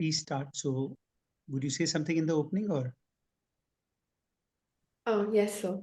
please start. So, would you say something in the opening or? Yes, sir.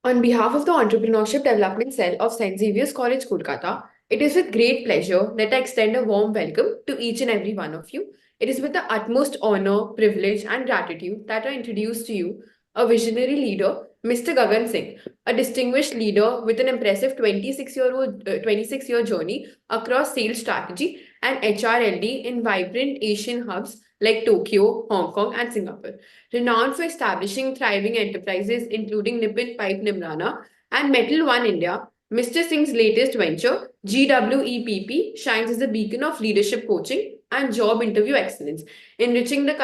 On behalf of the Entrepreneurship Development Cell of St. Xavier's College, Kolkata, it is with great pleasure that I extend a warm welcome to each and every one of you. It is with the utmost honor, privilege, and gratitude that I introduce to you a visionary leader, Mr. Gagan Singh, a distinguished leader with an impressive 26-year journey across sales strategy and HRLD in vibrant Asian hubs like Tokyo, Hong Kong, and Singapore. Renowned for establishing thriving enterprises including Nippon Pipe Nimrana and Metal One India, Mr. Singh's latest venture, GWEPP, shines as a beacon of leadership coaching and job interview excellence, enriching the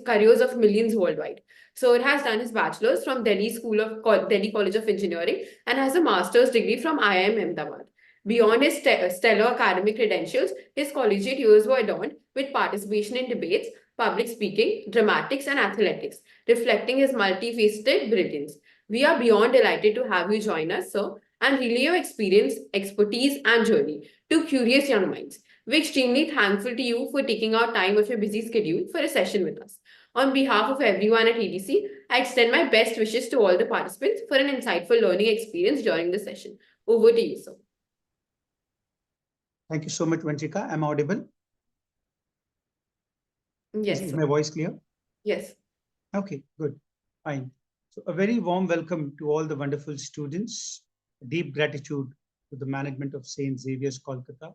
careers of millions worldwide. So it has done his bachelor's from Delhi College of Engineering and has a master's degree from IIM Ahmedabad. Beyond his stellar academic credentials, his collegiate years were adorned with participation in debates, public speaking, dramatics, and athletics, reflecting his multifaceted brilliance. We are beyond delighted to have you join us, sir, and relay your experience, expertise, and journey to curious young minds. We're extremely thankful to you for taking out time of your busy schedule for a session with us. On behalf of everyone at EDC, I extend my best wishes to all the participants for an insightful learning experience during the session. Over to you, sir. Thank you so much, Vanchika. I'm audible. Yes, Is sir. my voice clear? Yes. Okay, good. Fine. So, a very warm welcome to all the wonderful students. Deep gratitude to the management of St. Xavier's Kolkata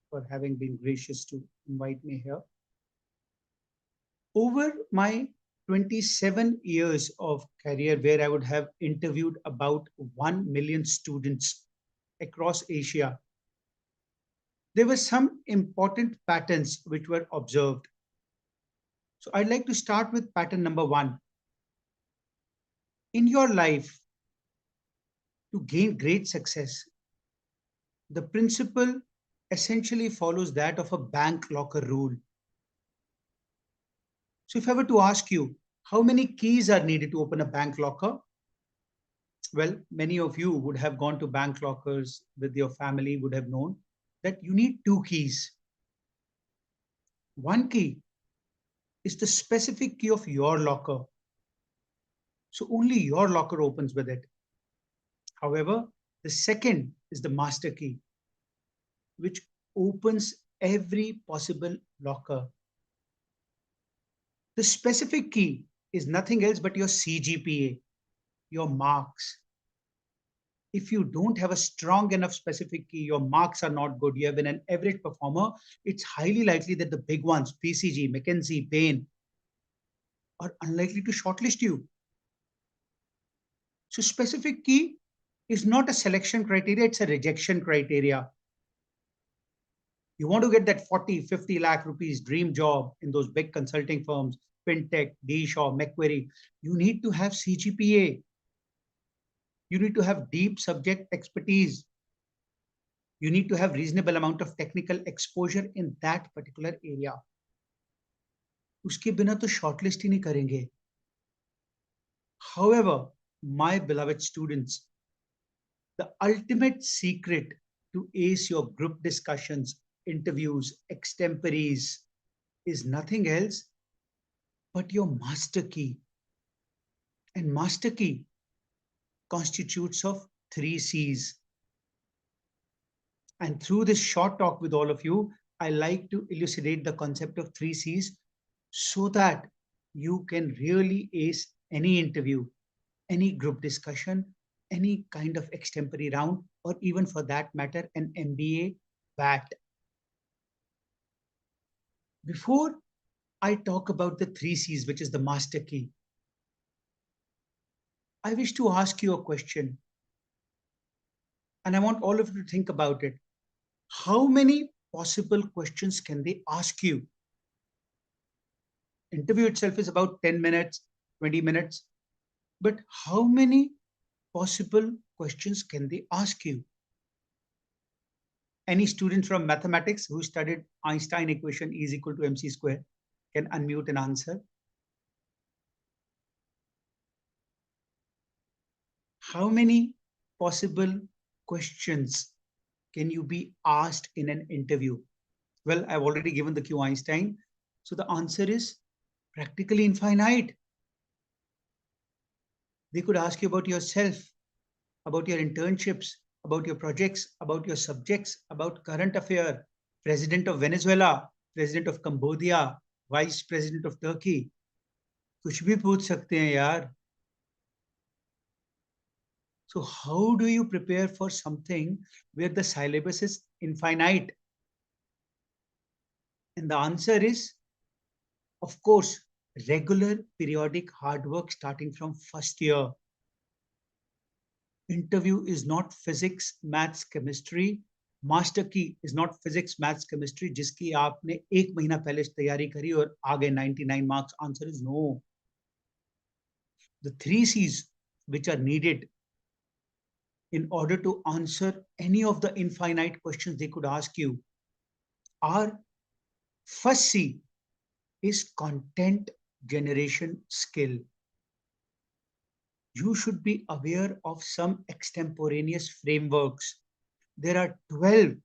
for having been gracious to invite me here. Over my 27 years of career, where I would have interviewed about 1 million students across Asia, there were some important patterns which were observed. So I'd like to start with pattern number one. In your life, to gain great success, the principle essentially follows that of a bank locker rule. So if I were to ask you, how many keys are needed to open a bank locker? Well, many of you would have gone to bank lockers with your family, would have known that you need two keys. One key is the specific key of your locker. So only your locker opens with it. However, the second is the master key, which opens every possible locker. The specific key is nothing else but your CGPA, your marks. If you don't have a strong enough specific key, your marks are not good, you have been an average performer, it's highly likely that the big ones, PCG, McKinsey, Bain, are unlikely to shortlist you. So specific key is not a selection criteria, it's a rejection criteria. You want to get that 40, 50 lakh rupees dream job in those big consulting firms, FinTech, D. Shaw, Macquarie, you need to have CGPA. You need to have deep subject expertise. You need to have reasonable amount of technical exposure in that particular area. उसके बिना तो shortlist ही नहीं करेंगे. However, my beloved students, the ultimate secret to ace your group discussions, interviews, extemporaries is nothing else but your master key. And master key constitutes of 3 C's. And through this short talk with all of you, I like to elucidate the concept of 3 C's so that you can really ace any interview, any group discussion, any kind of extemporary round, or even for that matter, an MBA VAT. Before I talk about the 3 C's, which is the master key, I wish to ask you a question. And I want all of you to think about it. How many possible questions can they ask you? Interview itself is about 10 minutes, 20 minutes. But how many possible questions can they ask you? Any student from mathematics who studied Einstein equation E is equal to mc square can unmute and answer. How many possible questions can you be asked in an interview? Well, I've already given the Q Einstein. So the answer is practically infinite. They could ask you about yourself, about your internships, about your projects, about your subjects, about current affair, president of Venezuela, president of Cambodia, vice president of Turkey. कुछ भी पूछ सकते हैं यार. So how do you prepare for something where the syllabus is infinite? And the answer is, of course, regular periodic hard work starting from first year. Interview is not physics, maths, chemistry. Master key is not physics maths chemistry जिसकी आपने एक महीना पहले तैयारी करी और आ गए 99 marks. Answer is no. The 3 C's which are needed in order to answer any of the infinite questions they could ask you are: first C is content generation skill. You should be aware of some extemporaneous frameworks. There are 12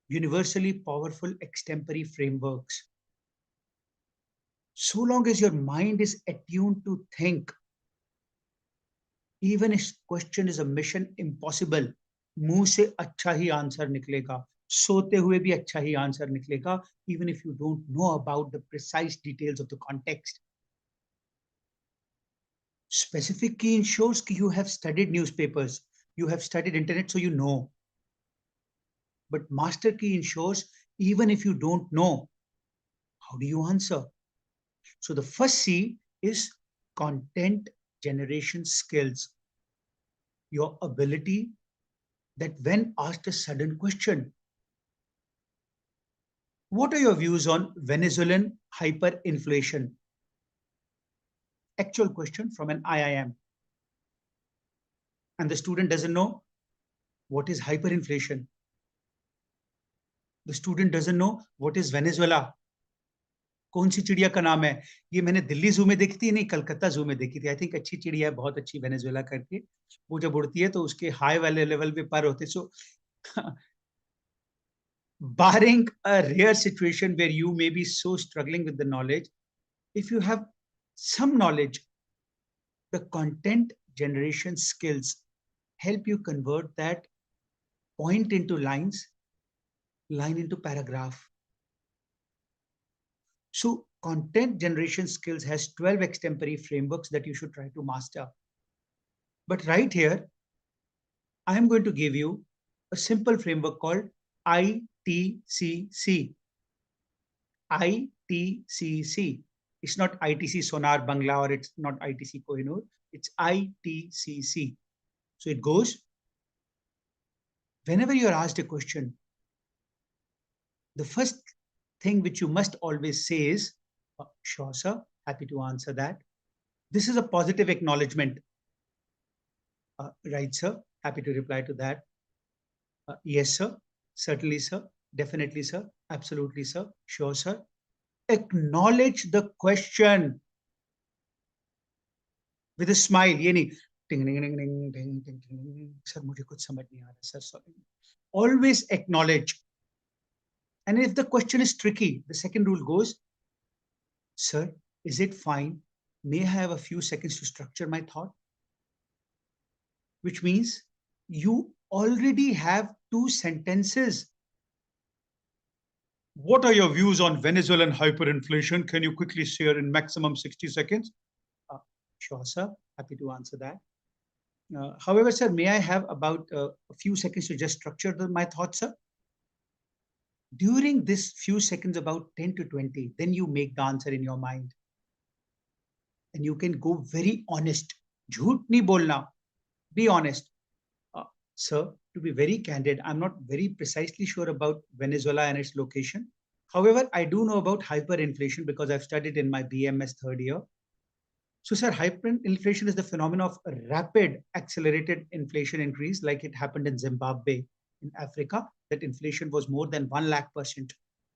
universally powerful extempore frameworks. So long as your mind is attuned to think, even if question is a mission impossible, मुंह से अच्छा ही answer निकलेगा, सोते हुए भी अच्छा ही answer निकलेगा, even if you don't know about the precise details of the context. Specific key ensures that you have studied newspapers, you have studied internet, so you know. But master key ensures even if you don't know, how do you answer? So the first C is content generation skills. Your ability that when asked a sudden question, what are your views on Venezuelan hyperinflation? Actual question from an IIM. And the student doesn't know what is hyperinflation. The student doesn't know what is Venezuela. कौन सी चिड़िया का नाम है? ये मैंने दिल्ली जू में देखी थी, नहीं कलकत्ता जू में देखी थी. आई थिंक अच्छी चिड़िया है, बहुत अच्छी, वेनेजुएला करके. वो जब उड़ती है तो उसके हाई वाले लेवल पे पर होते. सो barring a rare situation where you may be so struggling with the knowledge, if you have some knowledge, the content generation skills help you convert that point into lines, line into paragraph. So content generation skills has 12 extempore frameworks that you should try to master. But right here, I am going to give you a simple framework called ITCC. ITCC. It's not ITC Sonar Bangla or it's not ITC Kohinoor. It's ITCC. So it goes, whenever you are asked a question, the first thing which you must always say is, sure, sir, happy to answer that. This is a positive acknowledgement. Right, sir, happy to reply to that. Yes, sir, certainly, sir, definitely, sir, absolutely, sir, sure, sir. Acknowledge the question with a smile. ये नहीं टिंग टिंग टिंग टिंग टिंग टिंग टिंग, sir मुझे कुछ समझ नहीं आ रहा sir, sorry. Always acknowledge. And if the question is tricky, the second rule goes, sir, is it fine? May I have a few seconds to structure my thought? Which means you already have 2 sentences. What are your views on Venezuelan hyperinflation? Can you quickly share in maximum 60 seconds? Sure, sir. Happy to answer that. However, sir, may I have about a few seconds to just structure my thoughts, sir? During this few seconds, about 10 to 20, then you make the answer in your mind. And you can go very honest. Jhoot nahi bolna. Be honest. Sir, to be very candid, I'm not very precisely sure about Venezuela and its location. However, I do know about hyperinflation because I've studied in my BMS third year. So, sir, hyperinflation is the phenomenon of a rapid accelerated inflation increase like it happened in Zimbabwe, in Africa, that inflation was more than 100,000%.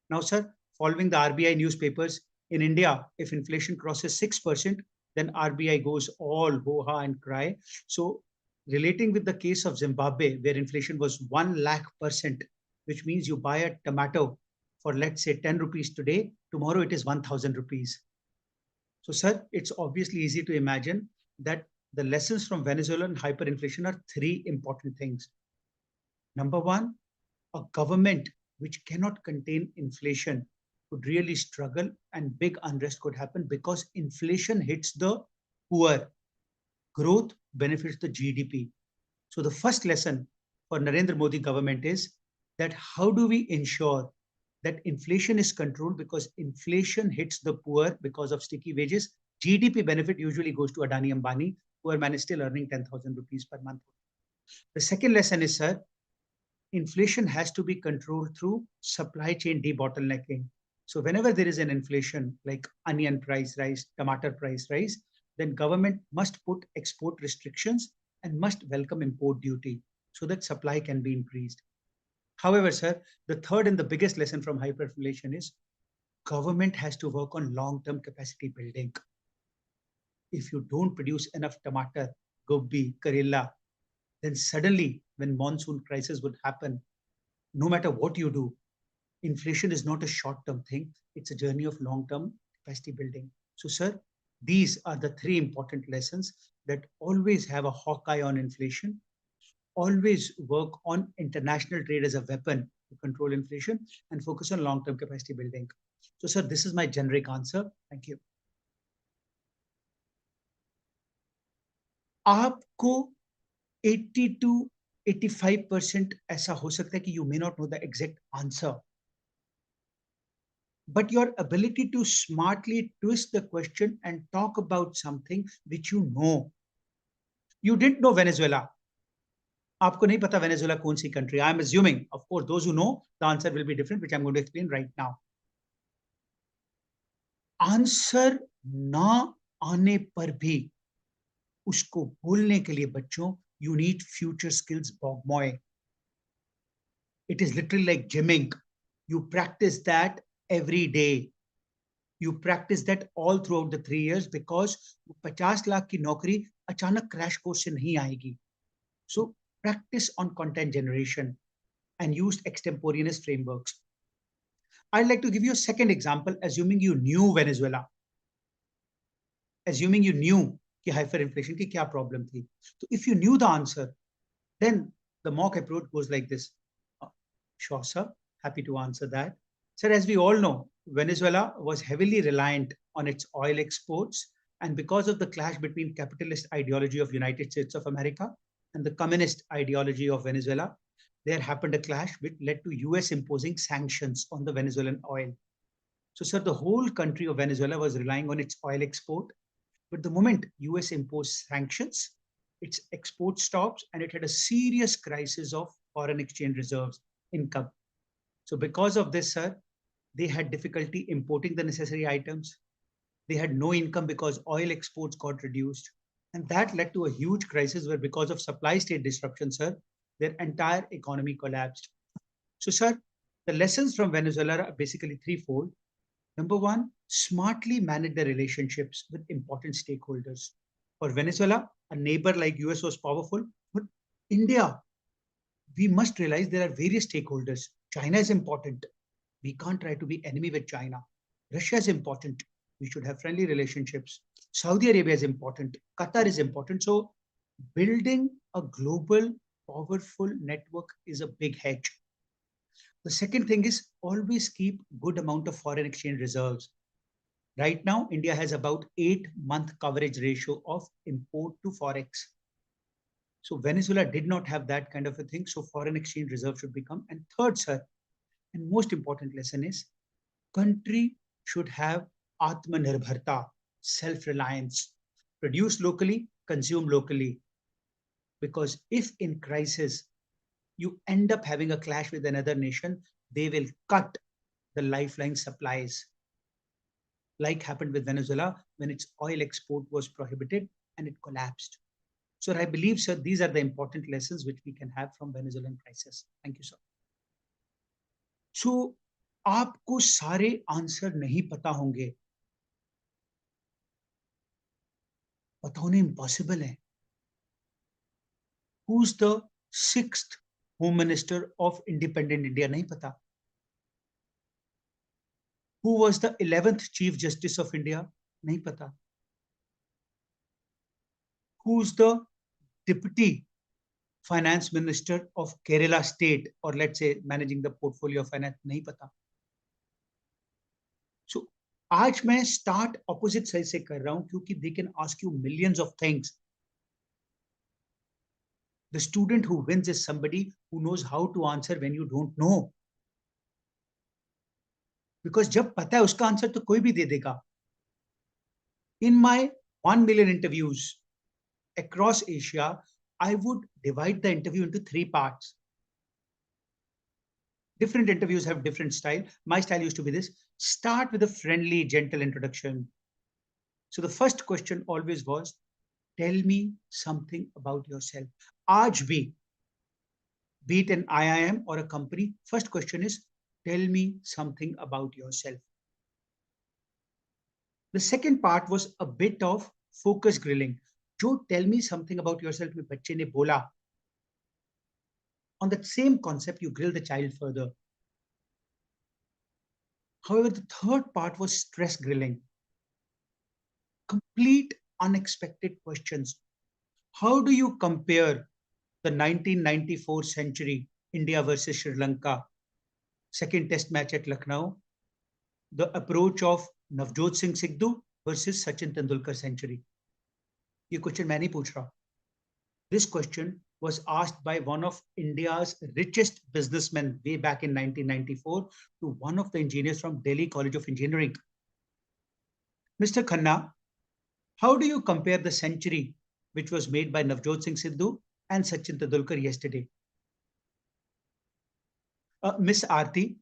Now, sir, following the RBI newspapers, in India, if inflation crosses 6%, then RBI goes all ho-ha and cry. So, relating with the case of Zimbabwe, where inflation was 100,000%, which means you buy a tomato for, let's say, 10 rupees today, tomorrow it is 1000 rupees. So, sir, it's obviously easy to imagine that the lessons from Venezuelan hyperinflation are three important things. Number one, a government which cannot contain inflation could really struggle and big unrest could happen because inflation hits the poor. Growth benefits the GDP. So the first lesson for Narendra Modi government is that how do we ensure that inflation is controlled, because inflation hits the poor because of sticky wages. GDP benefit usually goes to Adani Ambani. Poor man is still earning 10,000 rupees per month. The second lesson is, sir, inflation has to be controlled through supply chain debottlenecking. So whenever there is an inflation like onion price rise, tomato price rise, then government must put export restrictions and must welcome import duty so that supply can be increased. However, sir, the third and the biggest lesson from hyperinflation is government has to work on long-term capacity building. If you don't produce enough tomato, gobi, karela, then suddenly when monsoon crisis would happen, no matter what you do, inflation is not a short-term thing. It's a journey of long-term capacity building. So, sir, these are the three important lessons that always have a hawk eye on inflation, always work on international trade as a weapon to control inflation, and focus on long-term capacity building. So, sir, this is my generic answer. Thank you. आपको 80 to 85% ऐसा हो सकता है कि you may not know the exact answer, but your ability to smartly twist the question and talk about something which you know. You didn't know Venezuela. आपको नहीं पता Venezuela कौन सी country. I am assuming, of course, those who know, the answer will be different, which I'm going to explain right now. Answer ना आने पर भी उसको बोलने के लिए बच्चों, you need future skills, bogmoy. It is literally like gymming. You practice that every day. You practice that all throughout the 3 years, because 50 lakh की नौकरी अचानक crash course से नहीं आएगी. So practice on content generation and use extemporaneous frameworks. I'd like to give you a second example, assuming you knew Venezuela. Assuming you knew कि hyperinflation की क्या problem थी. So if you knew the answer, then the mock approach goes like this. Sure, sir. Happy to answer that. Sir, as we all know, Venezuela was heavily reliant on its oil exports, and because of the clash between capitalist ideology of United States of America and the communist ideology of Venezuela, there happened a clash which led to US imposing sanctions on the Venezuelan oil. So, sir, the whole country of Venezuela was relying on its oil export, but the moment US imposed sanctions, its export stops and it had a serious crisis of foreign exchange reserves income. So because of this, sir, they had difficulty importing the necessary items. They had no income because oil exports got reduced. And that led to a huge crisis where, because of supply state disruption, sir, their entire economy collapsed. So, sir, the lessons from Venezuela are basically threefold. Number one, smartly manage the relationships with important stakeholders. For Venezuela, a neighbor like US was powerful, but India, we must realize there are various stakeholders. China is important. We can't try to be enemy with China. Russia is important. We should have friendly relationships. Saudi Arabia is important. Qatar is important. So building a global powerful network is a big hedge. The second thing is always keep good amount of foreign exchange reserves. Right now, India has about 8-month coverage ratio of import to forex. So Venezuela did not have that kind of a thing. So foreign exchange reserve should become. And third, sir, and most important lesson is country should have Atmanirbharta, self-reliance, produce locally, consume locally. Because if in crisis you end up having a clash with another nation, they will cut the lifeline supplies, like happened with Venezuela when its oil export was prohibited and it collapsed. So I believe, sir, these are the important lessons which we can have from Venezuelan crisis. Thank you, sir. So आपको सारे answer नहीं पता होंगे, पता होने impossible है. Who's the 6th Home Minister of Independent India? नहीं पता. Who was the 11th Chief Justice of India? नहीं पता. Who's the Deputy Finance Minister of Kerala State, or let's say managing the portfolio of finance? नहीं पता. So आज मैं start opposite side से कर रहा हूं क्योंकि they can ask you millions of things. The student who wins is somebody who knows how to answer when you don't know. Because जब पता है उसका आंसर तो कोई भी दे देगा. In my 1 million interviews across Asia, I would divide the interview into 3 parts. Different interviews have different style. My style used to be this: start with a friendly, gentle introduction. So the first question always was, tell me something about yourself. Aaj bhi, be it an IIM or a company, first question is, tell me something about yourself. The second part was a bit of focus grilling. Jo tell me something about yourself mein bacche ne bola. On that same concept, you grill the child further. However, the third part was stress grilling. Complete unexpected questions. How do you compare the 1994 century, India versus Sri Lanka, second test match at Lucknow, the approach of Navjot Singh Sidhu versus Sachin Tendulkar century? ये question मैं नहीं पूछ रहा. This question was asked by one of India's richest businessmen way back in 1994 to one of the engineers from Delhi College of Engineering. Mr. Khanna, how do you compare the century which was made by Navjot Singh Sidhu and Sachin Tendulkar yesterday? Miss Aarti,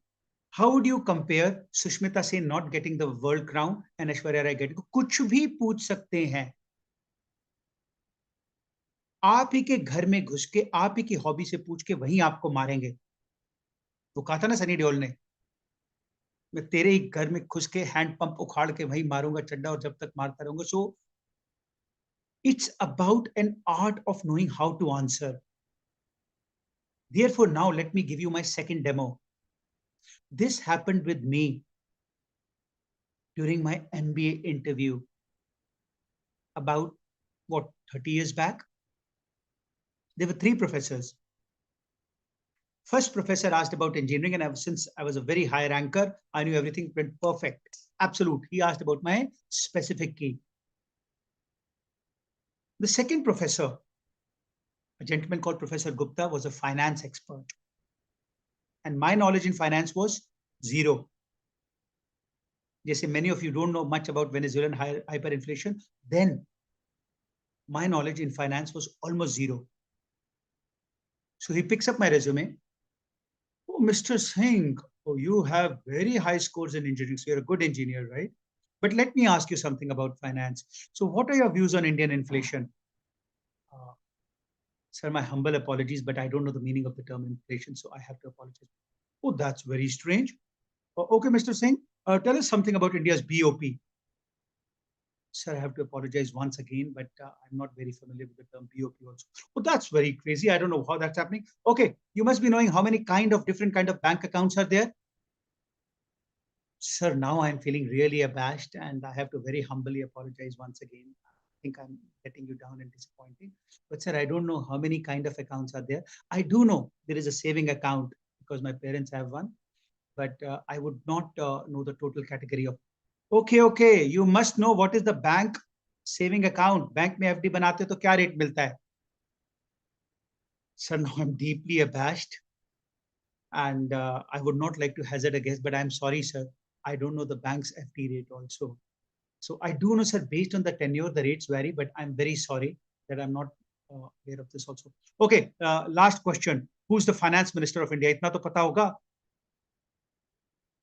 how would you compare Sushmita Sen not getting the world crown and Aishwarya Rai getting? कुछ भी पूछ सकते हैं. आप ही के घर में घुस के आप ही की हॉबी से पूछ के वहीं आपको मारेंगे. वो कहा था ना सनी देओल ने, मैं तेरे ही घर में घुस के हैंड पंप उखाड़ के वहीं मारूंगा चड्डा और जब तक मारता रहूंगा. सो it's about an art of knowing how to answer. Therefore, now let me give you my second demo. This happened with me during my MBA interview about, 30 years back? There were 3 professors. First professor asked about engineering, and since I was a very high ranker, I knew everything went perfect. Absolute. He asked about my specific key. The second professor, a gentleman called Professor Gupta, was a finance expert. And my knowledge in finance was zero. Jesse, many of you don't know much about Venezuelan hyperinflation. Then my knowledge in finance was almost zero. So he picks up my resume. Oh, Mr. Singh, oh, you have very high scores in engineering. So you're a good engineer, right? But let me ask you something about finance. So what are your views on Indian inflation? Sir, my humble apologies, but I don't know the meaning of the term inflation, so I have to apologize. Oh, that's very strange. Okay, Mr. Singh, tell us something about India's BOP. Sir, I have to apologize once again, but I'm not very familiar with the term BOP also. Oh, that's very crazy. I don't know how that's happening. Okay, you must be knowing how many different kind of bank accounts are there. Sir, now I'm feeling really abashed and I have to very humbly apologize once again. I think I'm letting you down and disappointing. But sir, I don't know how many kind of accounts are there. I do know there is a saving account because my parents have one, but I would not know the total category of. Okay, you must know what is the bank saving account. Bank में FD बनाते हो तो क्या rate मिलता है? Sir, now I'm deeply abashed and I would not like to hazard a guess, but I'm sorry, sir. I don't know the bank's FD rate also. So I do know, sir, based on the tenure, the rates vary, but I'm very sorry that I'm not aware of this also. Okay, last question. Who's the finance minister of India? Itna to pata hoga.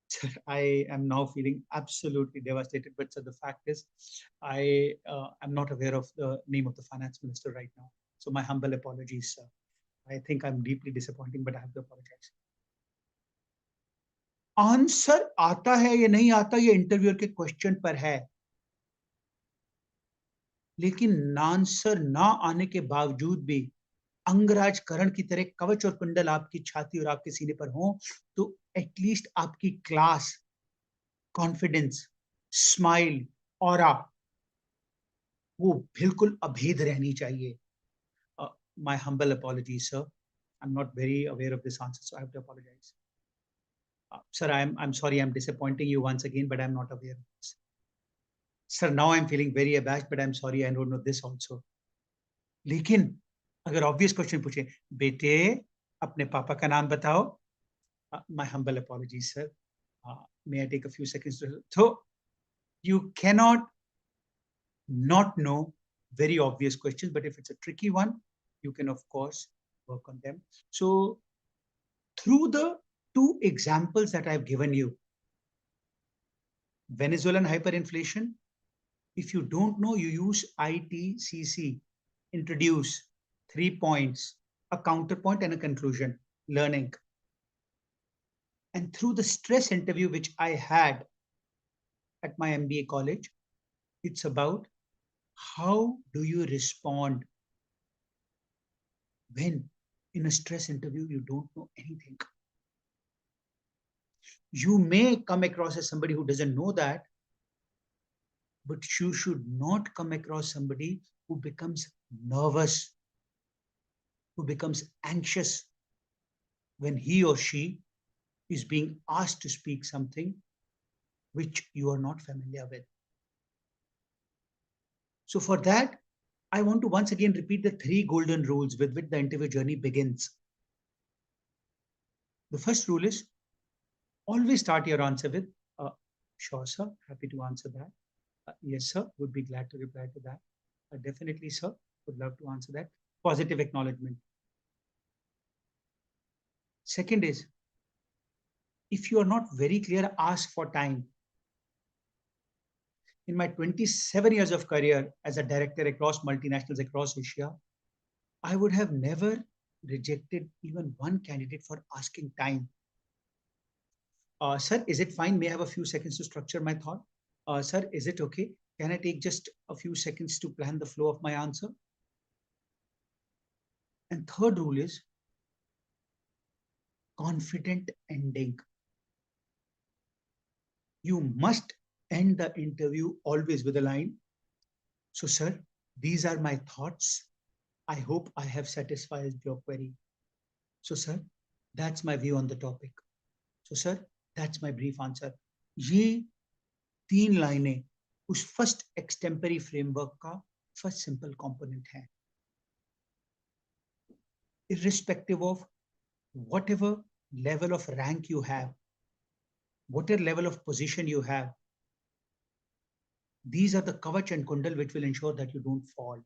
Sir, I am now feeling absolutely devastated, but sir, the fact is, I am not aware of the name of the finance minister right now. So my humble apologies, sir. I think I'm deeply disappointing, but I have to apologize. Answer आता है या नहीं आता ये interviewer के question पर है, लेकिन आंसर ना आने के बावजूद भी अंगराज करण की तरह कवच और कुंडल आपकी छाती और आपके सीने पर हो तो एटलीस्ट आपकी क्लास कॉन्फिडेंस, स्माइल, ऑरा वो बिल्कुल अभेद रहनी चाहिए. My humble apologies, sir. I'm not very aware of this answer, so I have to apologize. Sir, I'm sorry, I'm disappointing you once again, but I'm not aware of this. Sir, now I'm feeling very abashed, but I'm sorry, I don't know this also. लेकिन अगर obvious question पूछे, बेटे अपने पापा का नाम बताओ, my humble apologies, sir. May I take a few seconds to? So you cannot not know very obvious questions, but if it's a tricky one, you can of course work on them. So through the two examples that I've given you, Venezuelan hyperinflation, if you don't know, you use ITCC, introduce, 3 points, a counterpoint and a conclusion, learning. And through the stress interview which I had at my MBA college, it's about how do you respond when in a stress interview you don't know anything. You may come across as somebody who doesn't know that, but you should not come across somebody who becomes nervous, who becomes anxious when he or she is being asked to speak something which you are not familiar with. So for that, I want to once again repeat the 3 golden rules with which the interview journey begins. The first rule is always start your answer with, sure, sir, happy to answer that. Yes, sir, would be glad to reply to that. Definitely, sir, would love to answer that. Positive acknowledgement. Second is, if you are not very clear, ask for time. In my 27 years of career as a director across multinationals across Asia, I would have never rejected even one candidate for asking time. Sir, is it fine? May I have a few seconds to structure my thought? Sir, is it okay? Can I take just a few seconds to plan the flow of my answer? And third rule is confident ending. You must end the interview always with a line. So, sir, these are my thoughts. I hope I have satisfied your query. So, sir, that's my view on the topic. So, sir, that's my brief answer. ये 3 लाइनें उस first एक्सटेम्परी framework का first simple component है. Irrespective of whatever level of rank you have, whatever level of position you have, these are the kavach and kundal which will ensure that you don't fall.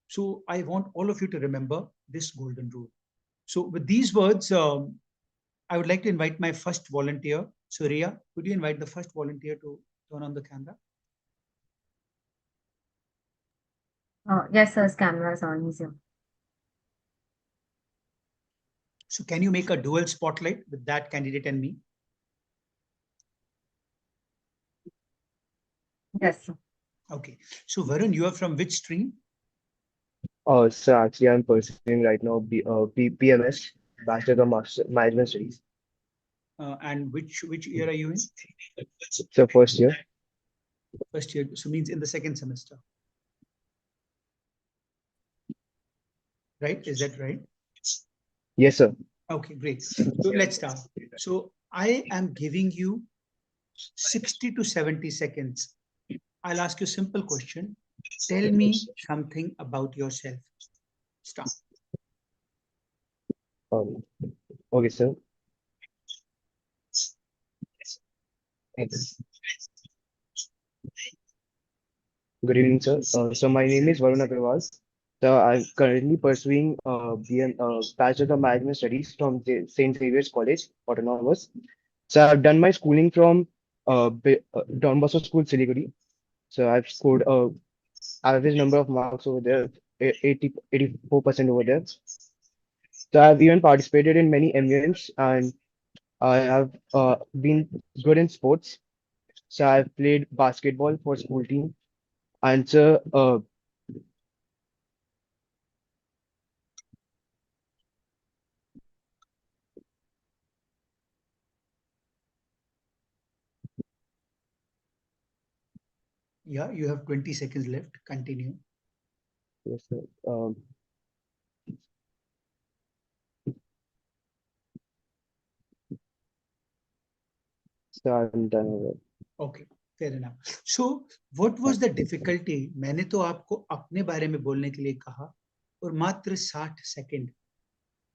So I want all of you to remember this golden rule. So with these words, I would like to invite my first volunteer, Surya. Could you invite the first volunteer to turn on the camera? Yes, sir, camera is on. He's here. So can you make a dual spotlight with that candidate and me? Yes, sir. Okay. So Varun, you are from which stream? So actually, I'm pursuing right now PMS, Bachelor of Master Management Studies. And which year are you in? So first year. First year. So means in the second semester. Right? Is that right? Yes, sir. Okay, great. So let's start. So I am giving you 60 to 70 seconds. I'll ask you a simple question. Tell me something about yourself. Start. Okay, sir. Thanks. Good evening, sir. So my name is Varun Agarwal. So I'm currently pursuing Bachelor of Management Studies from St. Xavier's College, Autonomous. So I've done my schooling from Don Bosco School, Siliguri. So I've scored average number of marks over there, 84% over there. So I've even participated in many events and I have been good in sports. So I've played basketball for school team. And so Yeah, you have 20 seconds left. Continue. Yes, sir. So I'm done with it. Okay, fair enough. So, what was the difficulty? मैंने तो आपको अपने बारे में बोलने के लिए कहा और मात्र 60 second.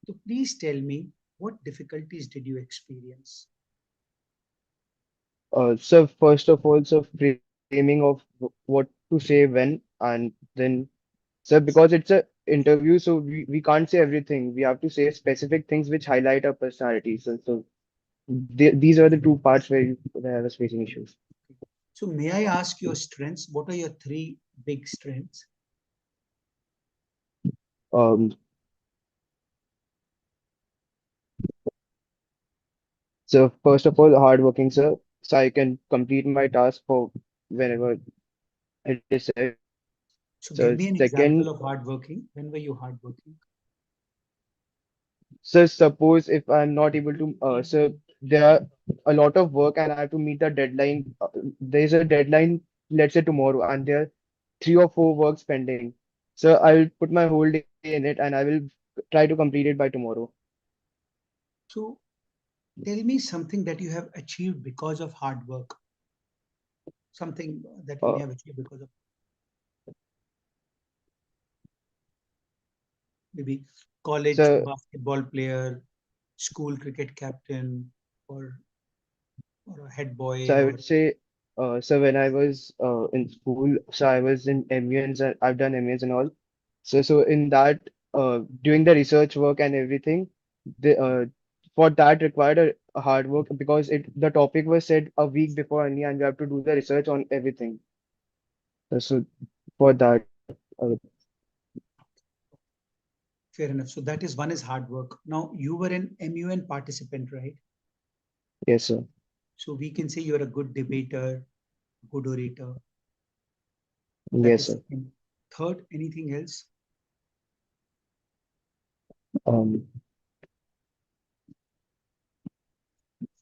So please tell me what difficulties did you experience? So first of all, so framing of what to say when, and then, so because it's a interview, so we can't say everything. We have to say specific things which highlight our personality. So these are the two parts where I was facing issues. So may I ask your strengths? What are your three big strengths? Um, so first of all, hardworking, sir. So I can complete my task for whenever it is said. So give So me an second, example of hardworking. When were you hardworking? so suppose if I'm not able to, so there are a lot of work and I have to meet the deadline. There's a deadline, let's say tomorrow, and there are 3 or 4 works pending. So I'll put my whole day in it and I will try to complete it by tomorrow. So tell me something that you have achieved because of hard work. Something that you may Uh, have achieved because of maybe college so basketball player, school cricket captain, or or a head So boy, I or would say, so when I was in school, so I was in MUNs, and I've done MUNs and all. So in that, doing the research work and everything, for that required a hard work because the topic was said a week before only, and you have to do the research on everything. So for that, fair enough. So that is one is hard work. Now you were an MUN participant, right? yes, sir. So we can say you're a good debater, good orator. That Yes, is sir. second. Third, anything else? Um,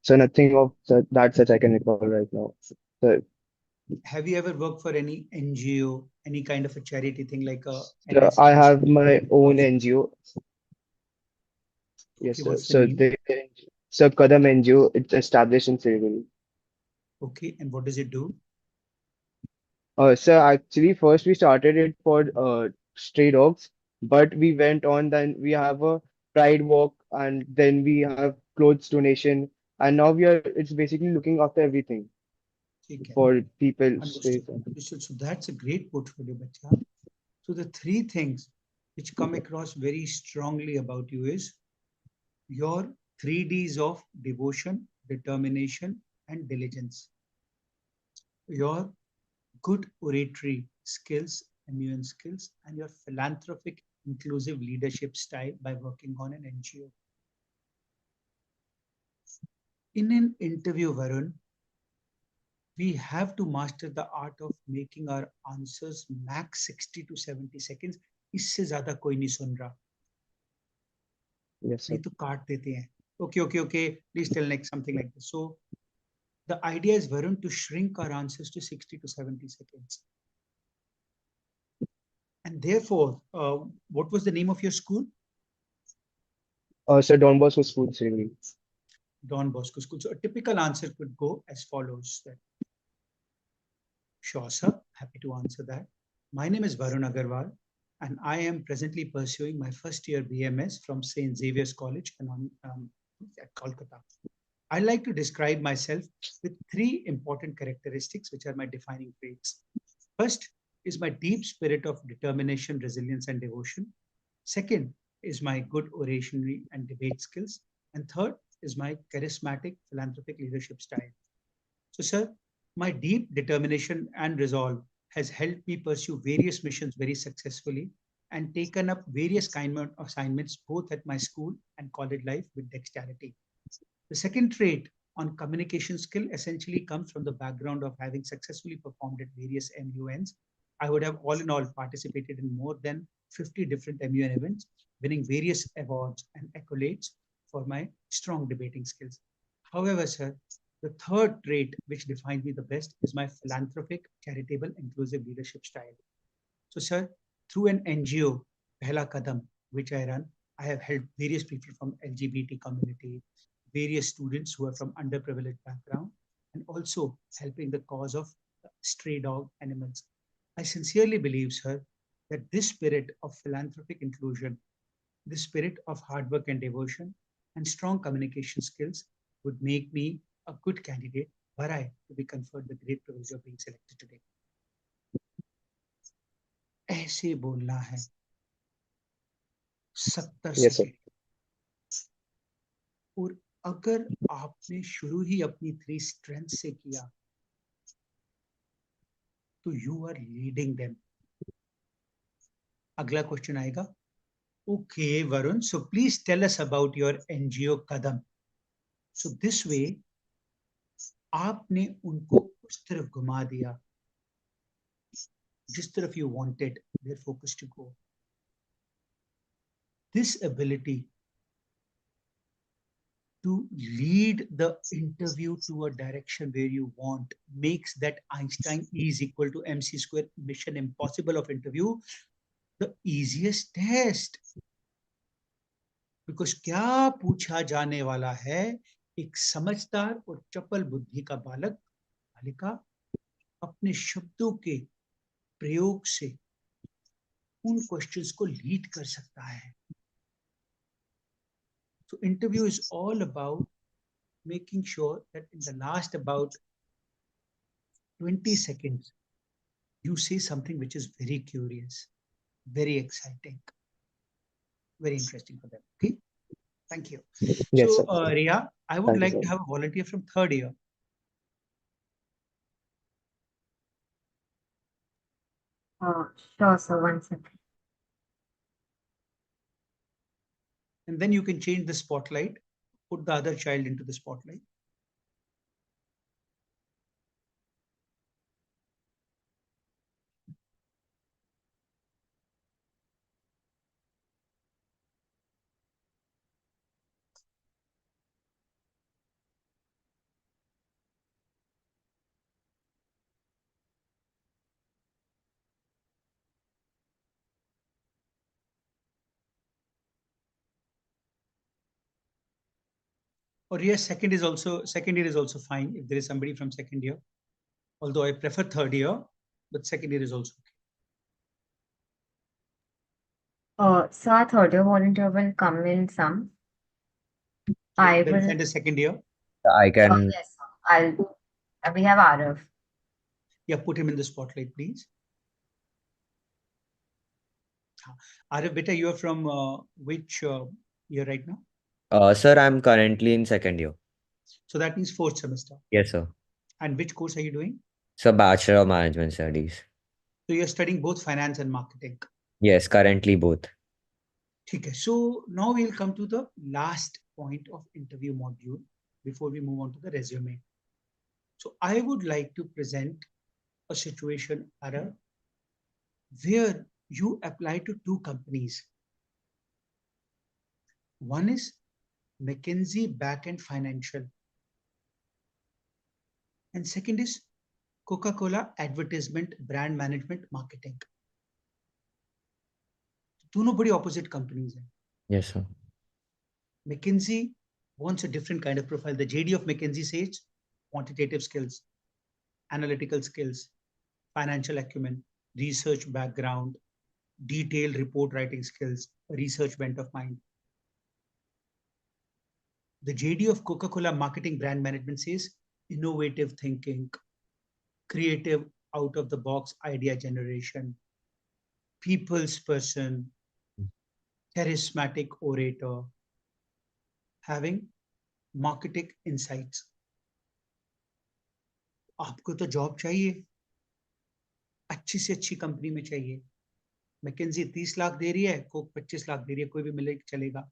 so nothing of that such I can recall right now. So, Have you ever worked for any NGO, any kind of a charity thing like a so I NSS? have my own NGO. Okay, Yes, sir. what's the name? So Kadam NGO, it's established in Siliguri. Okay, and what does it do? So actually, first we started it for stray dogs, but we went on. Then we have a pride walk, and then we have clothes donation, and now we are. It's basically looking after everything Okay, for people. understood. Understood. So that's a great portfolio, Bacha. So the three things which come across very strongly about you is your three Ds of devotion, determination, and diligence. Your good oratory skills, MUN skills, and your philanthropic inclusive leadership style by working on an NGO. In an interview, Varun, we have to master the art of making our answers max 60 to 70 seconds. इससे ज्यादा कोई नहीं सुन रहा, Yes, नहीं sir. तो काट देते हैं. Okay, okay, okay. Please tell next something like this. So the idea is, Varun, to shrink our answers to 60 to 70 seconds. And therefore, what was the name of your school? So Don Bosco School, Siliguri. Don Bosco School. So a typical answer could go as follows. Sure, sir. Happy to answer that. My name is Varun Agarwal, and I am presently pursuing my first year BMS from St. Xavier's College at Kolkata. I like to describe myself with three important characteristics, which are my defining traits. First is my deep spirit of determination, resilience, and devotion. Second is my good orationary and debate skills. And third is my charismatic philanthropic leadership style. So, sir, my deep determination and resolve has helped me pursue various missions very successfully and taken up various kind of assignments both at my school and college life with dexterity. The second trait on communication skill essentially comes from the background of having successfully performed at various MUNs. I would have all in all participated in more than 50 different MUN events, winning various awards and accolades for my strong debating skills. However, sir, The third trait which defines me the best is my philanthropic, charitable, inclusive leadership style. So, sir, through an NGO, Pehla Kadam, which I run, I have helped various people from LGBT community, various students who are from underprivileged background, and also helping the cause of stray dog animals. I sincerely believe, sir, that this spirit of philanthropic inclusion, this spirit of hard work and devotion, and strong communication skills would make me a good candidate were I to be conferred the great privilege of being selected today. ऐसे बोलना है 70 Yes, sir. Second और अगर आपने शुरू ही अपनी 3 strength से किया तो यू आर लीडिंग देम. अगला क्वेश्चन आएगा. Okay Varun, so please tell us about your NGO Kadam. So this way आपने उनको उस तरफ घुमा दिया जिस तरफ you wanted their focus to go. This ability to lead the interview to a direction where you want makes that Einstein is equal to mc square mission impossible of interview the easiest test. Because क्या पूछा जाने वाला है, एक समझदार और चपल बुद्धि का बालक बालिका अपने शब्दों के प्रयोग से उन क्वेश्चंस को लीड कर सकता है. So interview is all about making sure that in the last about 20 seconds, you say something which is very curious, very exciting, very interesting for them. Okay, thank you. Yes, So, sir. Ria, I would Thank you, like sir. to have a volunteer from third year. Sure, sir. One second. And then you can change the spotlight, put the other child into the spotlight. Or yes, second year is also fine if there is somebody from second year. Although I prefer third year, but second year is also okay. Sir, third year volunteer will come in some. I Then will. send a second year. I can. Yes, sir. We have Arav. Yeah, put him in the spotlight, please. Arif, beta, you are from which year right now? Sir, I'm currently in second year. So that means fourth semester. Yes, sir. And which course are you doing? So Bachelor of Management Studies. So you're studying both finance and marketing. Yes, currently both. Okay, so now we'll come to the last point of interview module before we move on to the resume. So I would like to present a situation, Ara, where you apply to 2 companies. One is McKinsey Backend Financial, and second is Coca-Cola Advertisement Brand Management Marketing. दोनों बड़ी opposite companies हैं. Yes, sir. McKinsey wants a different kind of profile. The JD of McKinsey says quantitative skills, analytical skills, financial acumen, research background, detailed report writing skills, research bent of mind. The JD of Coca-Cola Marketing Brand Management says innovative thinking, creative out of the box idea generation, people's person, charismatic orator, having marketing insights. आपको तो job चाहिए, अच्छी से अच्छी company में चाहिए. McKenzie 30 lakh दे रही है, कोक 25 लाख दे रही है, कोई भी मिले चलेगा.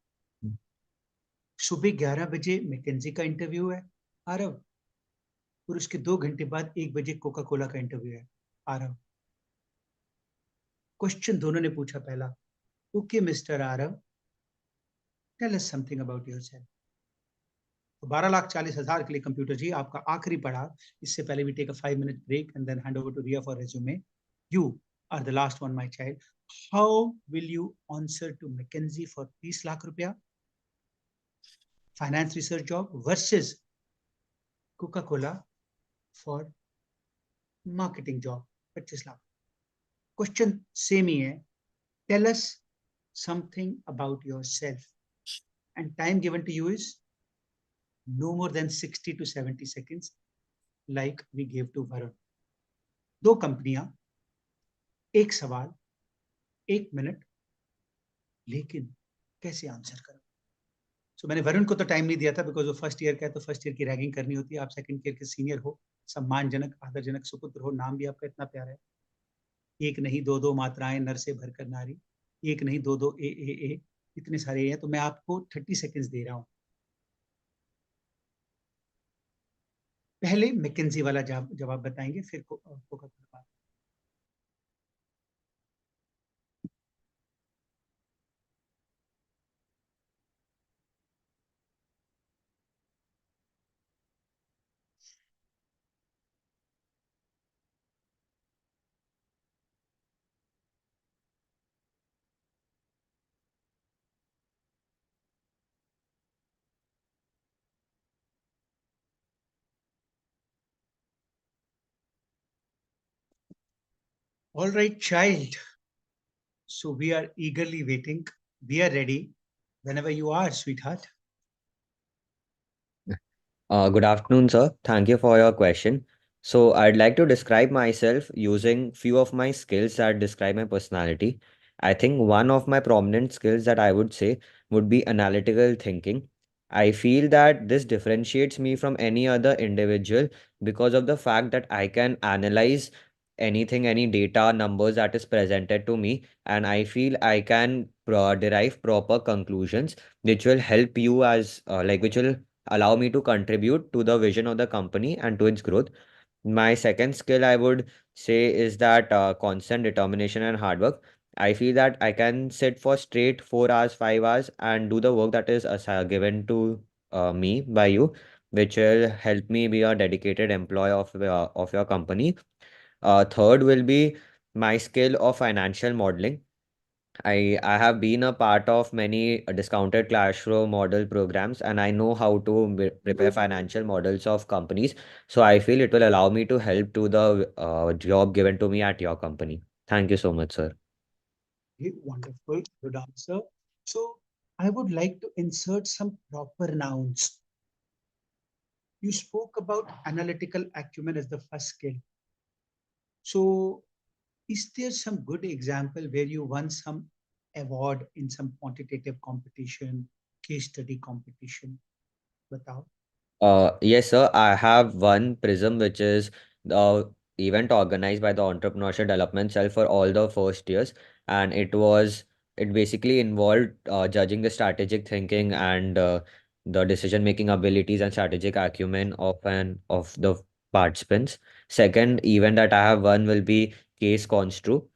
सुबह 11 बजे मैकेंजी का इंटरव्यू है आरव, और उसके 2 घंटे बाद 1 बजे कोका कोला का इंटरव्यू है आरव. क्वेश्चन दोनों ने पूछा. पहला, okay mister Aarav, tell us something about yourself. तो 12,40,000 के लिए कंप्यूटर जी आपका आखिरी पड़ाव. इससे पहले we take a 5-minute break and then hand over to Ria for resume. You are the last one, my child. How will you answer to McKinsey for 30 lakh rupiya finance research job versus Coca-Cola for marketing job 25 lakh? Question same ही है. Tell us something about yourself. And time given to you is no more than 60 to 70 seconds, like we gave to Varun. दो कंपनियां, एक सवाल, 1 minute, लेकिन कैसे answer करो? सो मैंने वरुण को तो टाइम नहीं दिया था बिकॉज वो फर्स्ट ईयर का है, तो फर्स्ट ईयर की रैगिंग करनी होती है. आप सेकंड ईयर के सीनियर हो, सम्मानजनक आदरजनक सुपुत्र हो, नाम भी आपका इतना प्यारा है. एक नहीं दो दो मात्राएं नर से भरकर नारी, एक नहीं दो दो ए, इतने सारे हैं. तो मैं आपको 30 सेकेंड्स दे रहा हूं. पहले मैकेंजी वाला जवाब बताएंगे, फिर Coca Cola. All right, child. So we are eagerly waiting. We are ready whenever you are, sweetheart. Good afternoon, sir. Thank you for your question. So, I'd like to describe myself using few of my skills that describe my personality. I think one of my prominent skills that I would say would be analytical thinking. I feel that this differentiates me from any other individual because of the fact that I can analyze anything, any data, numbers that is presented to me, and I feel I can derive proper conclusions which will help you as which will allow me to contribute to the vision of the company and to its growth. My second skill, I would say, is that constant determination and hard work. I feel that I can sit for straight 4 hours, 5 hours, and do the work that is given to me by you, which will help me be a dedicated employee of your company. Third will be my skill of financial modeling. I have been a part of many discounted cash flow model programs, and I know how to prepare financial models of companies. So I feel it will allow me to help to the job given to me at your company. Thank you so much, sir. Okay, wonderful, good answer. So I would like to insert some proper nouns. You spoke about analytical acumen as the first skill. So is there some good example where you won some award in some quantitative competition, case study competition? Batao. Yes, sir. I have one Prism, which is the event organized by the Entrepreneurship Development Cell for all the first years, and it basically involved judging the strategic thinking and the decision making abilities and strategic acumen of the participants. Second event that I have won will be Case Constru,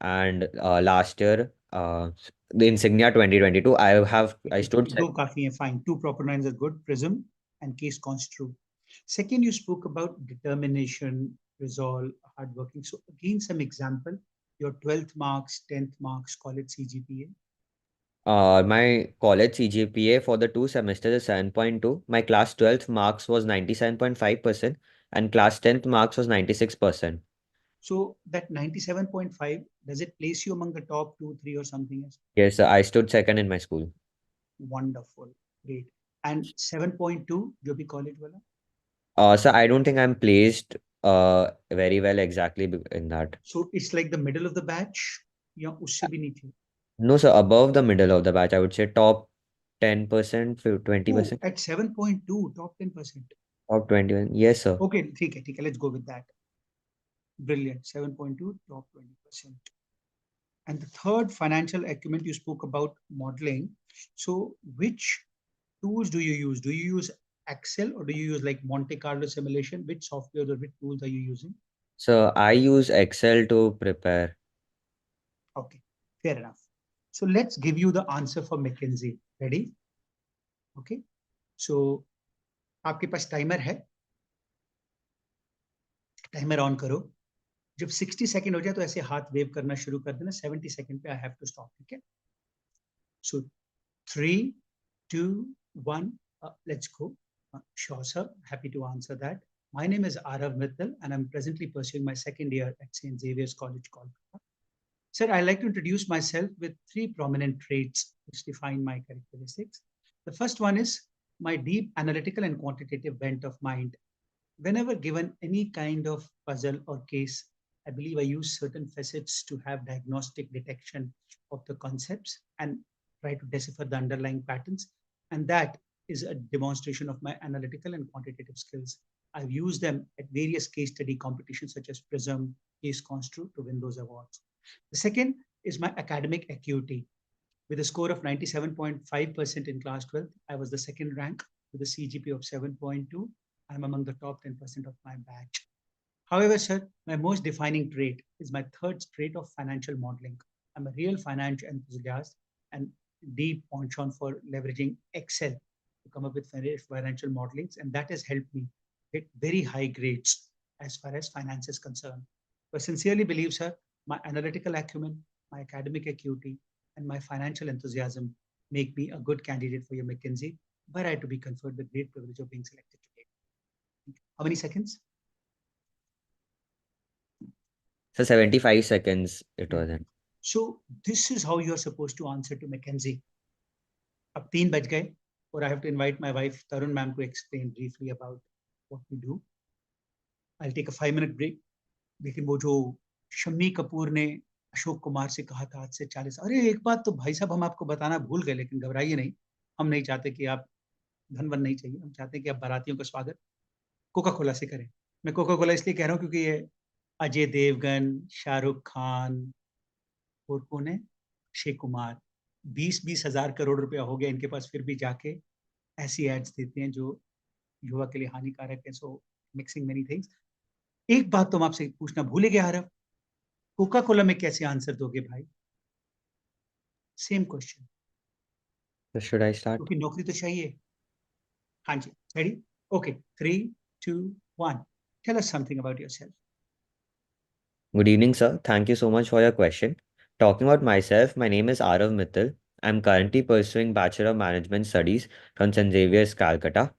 and last year, the Insignia 2022, I stood दो काफी है, fine. Two proper nouns are good. Prism and case construe. Second, you spoke about determination, resolve, hardworking. So again, some example. Your 12th marks, 10th marks, college CGPA. My college CGPA for the 2 semesters is 7.2. My class 12th marks was 97.5% and class 10th marks was 96%. So that 97.5, does it place you among the top 2, 3 or something else? Yes, I stood second in my school. Wonderful, great. And 7.2, जो भी college वाला? So I don't think I'm placed very well exactly in that. So it's like the middle of the batch या उससे भी नीचे? No, sir, above the middle of the batch, I would say top 10%, Oh, 20%, at 7.2, top 10%. top 21. Yes, sir. Okay, ठीक है, let's go with that. Brilliant, 7.2, top 20%. And the third, financial acumen, you spoke about modeling. So which tools do you use? Do you use Excel or do you use like Monte Carlo simulation? Which software or which tools are you using? So I use Excel to prepare. Okay, fair enough. So let's give you the answer for McKinsey. Ready? Okay. So आपके पास timer है? Timer on करो। जब 60 second हो जाए तो ऐसे हाथ wave करना शुरू कर देना। 70 सेकंड पे आई हैव टू स्टॉप, ठीक है? सो 3, 2, 1, let's go. Sure, sir. Happy to answer that. My name is Arav Mittal, and I'm presently pursuing my second year at St. Xavier's College, Kolkata. Sir, I'd like to introduce myself with 3 prominent traits which define my characteristics. The first one is my deep analytical and quantitative bent of mind. Whenever given any kind of puzzle or case, I believe I use certain facets to have diagnostic detection of the concepts and try to decipher the underlying patterns. And that is a demonstration of my analytical and quantitative skills. I've used them at various case study competitions such as Prism, Case Constru to win those awards. The second is my academic acuity. With a score of 97.5% in class 12th, I was the second rank with a CGP of 7.2. I'm among the top 10% of my batch. However, sir, my most defining trait is my third trait of financial modeling. I'm a real finance enthusiast and deep penchant for leveraging Excel to come up with financial modelings, and that has helped me get very high grades as far as finance is concerned. I sincerely believe, sir, my analytical acumen, my academic acuity, and my financial enthusiasm make me a good candidate for your McKinsey, were I to be conferred the great privilege of being selected today. How many seconds? So 75 seconds it was in. So this is how you're supposed to answer to McKinsey. अब 3 बज गए और I have to invite my wife Tarun ma'am to explain briefly about what we do. I'll take a 5-minute break. लेकिन वो जो शम्मी कपूर ने अशोक कुमार से कहा था आज से 40, अरे एक बात तो भाई साहब हम आपको बताना भूल गए, लेकिन घबराइए नहीं, हम नहीं चाहते कि आप धन वन नहीं चाहिए, हम चाहते हैं कि आप बारातियों का स्वागत कोका कोला से करें। मैं कोका कोला इसलिए कह रहा हूँ क्योंकि ये अजय देवगन, शाहरुख खान और कौन है, अक्षय कुमार, 20-20 हजार करोड़ रुपया हो गया इनके पास, फिर भी जाके ऐसी एड्स देते हैं जो युवा के लिए हानिकारक है। सो मिक्सिंग मेनी थिंग्स। एक बात तो मैं आपसे पूछना भूल ही गया हरफ, कोका कोला में कैसे आंसर दोगे भाई? Same question, So should I start? क्योंकि नौकरी तो चाहिए। हाँ जी, ready? Okay, 3, 2, 1, tell us something about yourself. Good evening, sir. Thank you so much for your question. Talking about myself, my name is Arav Mittal. I'm currently pursuing Bachelor of Management Studies from St. Xavier's, Calcutta.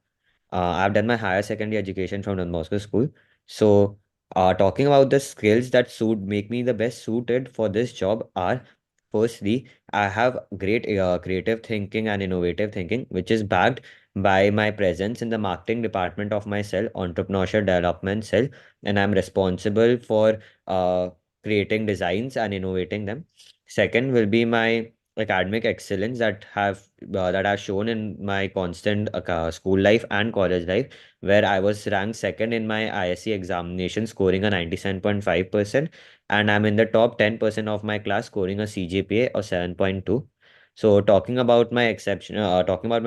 I've done my higher secondary education from Don Bosco School. So, talking about the skills that suit make me the best suited for this job are, firstly, I have great creative thinking and innovative thinking, which is backed by my presence in the marketing department of my cell, entrepreneurship development cell, and I'm responsible for creating designs and innovating them. Second will be my academic excellence that I've shown in my constant school life and college life, where I was ranked second in my ISC examination, scoring a 97.5%, and I'm in the top 10% of my class, scoring a CGPA of 7.2. So talking about my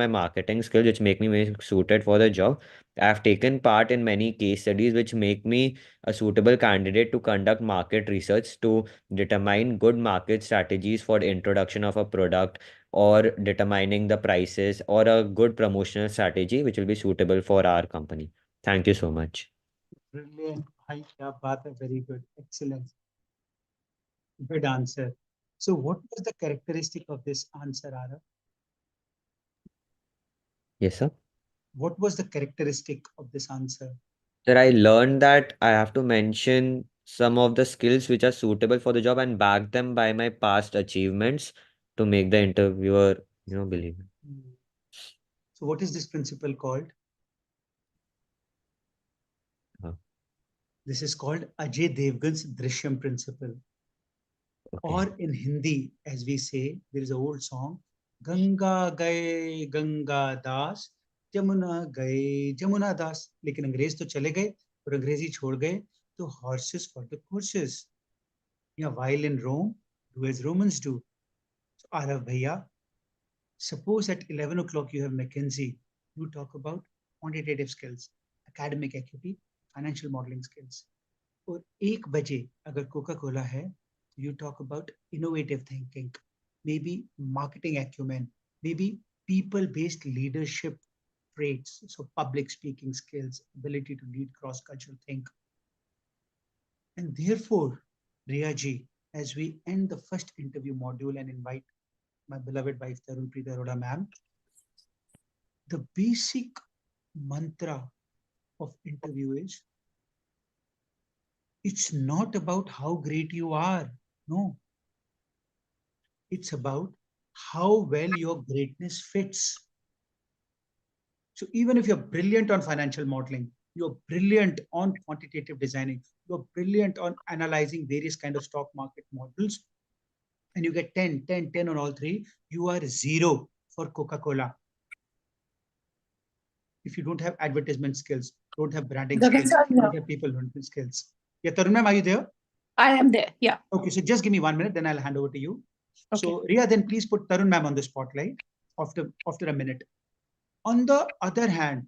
marketing skills, which make me very suited for the job. I've taken part in many case studies, which make me a suitable candidate to conduct market research to determine good market strategies for the introduction of a product or determining the prices or a good promotional strategy which will be suitable for our company. Thank you so much. Brilliant, भाई क्या बात है, very good, excellent, good answer. So what was the characteristic of this answer, Arav? Yes, sir. What was the characteristic of this answer? Sir, I learned that I have to mention some of the skills which are suitable for the job and back them by my past achievements to make the interviewer, believe me. So what is this principle called? Uh, This is called Ajay Devgan's Drishyam principle. okay. Or in Hindi, as we say, there is an old song, Ganga gaye Ganga Das, Jamuna gaye Jamuna Das. लेकिन अंग्रेज तो चले गए और अंग्रेजी छोड़ गए, तो horses for the courses. Yeah, while in Rome, do as Romans do. So Arav bhaiya, suppose at 11 o'clock you have McKinsey, you talk about quantitative skills, academic acuity, financial modeling skills. और 1 बजे अगर Coca Cola है, you talk about innovative thinking, maybe marketing acumen, maybe people-based leadership traits. So public speaking skills, ability to lead, cross-cultural think. And therefore, Riya ji, as we end the first interview module and invite my beloved wife Tarunpreet Arora ma'am, the basic mantra of interview is, it's not about how great you are. No. It's about how well your greatness fits. So even if you're brilliant on financial modeling, you're brilliant on quantitative designing, you're brilliant on analyzing various kind of stock market models, and you get 10, 10, 10 on all three, you are 0 for Coca-Cola. If you don't have advertisement skills, don't have branding Gagan skills, sir, don't yeah. have people management skills. Yeah, Tarun ma'am, are you there? I am there. Yeah. Okay, so just give me 1 minute, then I'll hand over to you. Okay. So Riya, then please put Tarun ma'am on the spotlight after a minute. On the other hand,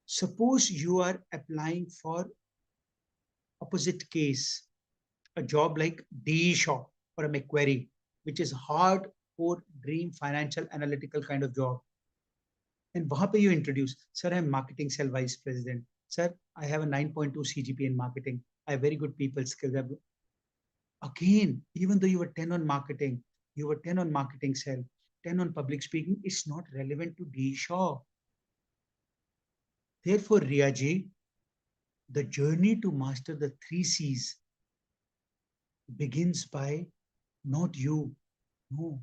suppose you are applying for opposite case, a job like DE Shaw or a Macquarie, which is hardcore dream financial analytical kind of job. And wahan pe you introduce, sir, I'm marketing cell vice president. Sir, I have a 9.2 CGP in marketing. I have very good people skills. Again, even though you were 10 on marketing, you were 10 on marketing cell, 10 on public speaking, it's not relevant to DE Shaw. Therefore, Riya ji, the journey to master the 3 C's begins by not you, no.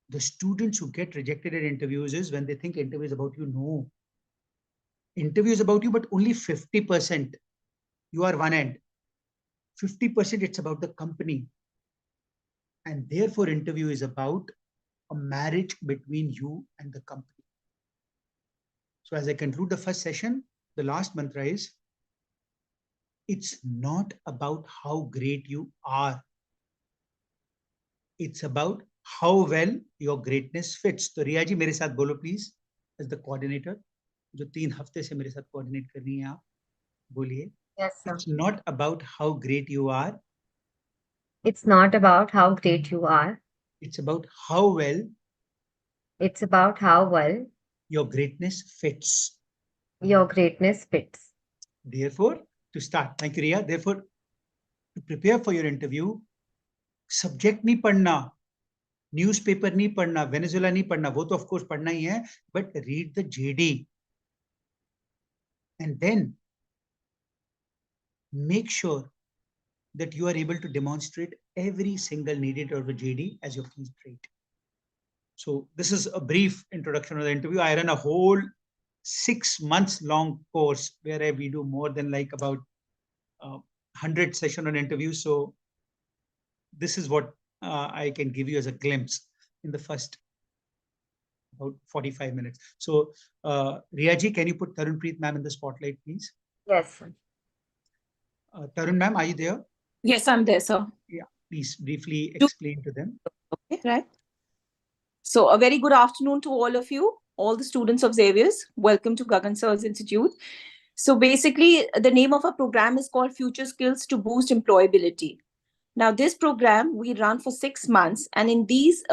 The students who get rejected at interviews is when they think interview is about you, no. Interview is about you, but only 50%. You are one end. 50% it's about the company. And therefore, interview is about a marriage between you and the company. So as I conclude the first session, the last mantra is, it's not about how great you are. It's about how well your greatness fits. So Riya ji, मेरे साथ बोलो please, as the coordinator, जो 3 हफ्ते से मेरे साथ coordinate कर रही हैं आप, बोलिए. Yes, sir. It's not about how great you are. It's not about how great you are. It's about how well It's about how well your greatness fits. your greatness fits. Therefore, to start, thank you, Riya. Therefore, to prepare for your interview, subject नहीं पढ़ना, newspaper नहीं पढ़ना, Venezuela नहीं पढ़ना, वो तो of course पढ़ना ही है, but read the JD. And then make sure that you are able to demonstrate every single needed of the JD as your key trait. So this is a brief introduction of the interview. I run a whole 6 months long course where we do more than like about 100 session on interviews. So this is what I can give you as a glimpse in the first about 45 minutes. So Riya ji, can you put Tarunpreet ma'am in the spotlight, please? Yes, sir. Tarun ma'am, are you there? Yes, I'm there, sir. Yeah, please briefly explain to them. Okay, right. So a very good afternoon to all of you, all the students of Xavier's. Welcome to Gagan Sir's Institute. So basically, the name of our program is called Future Skills to Boost Employability. Now, this program we run for 6 months, and in these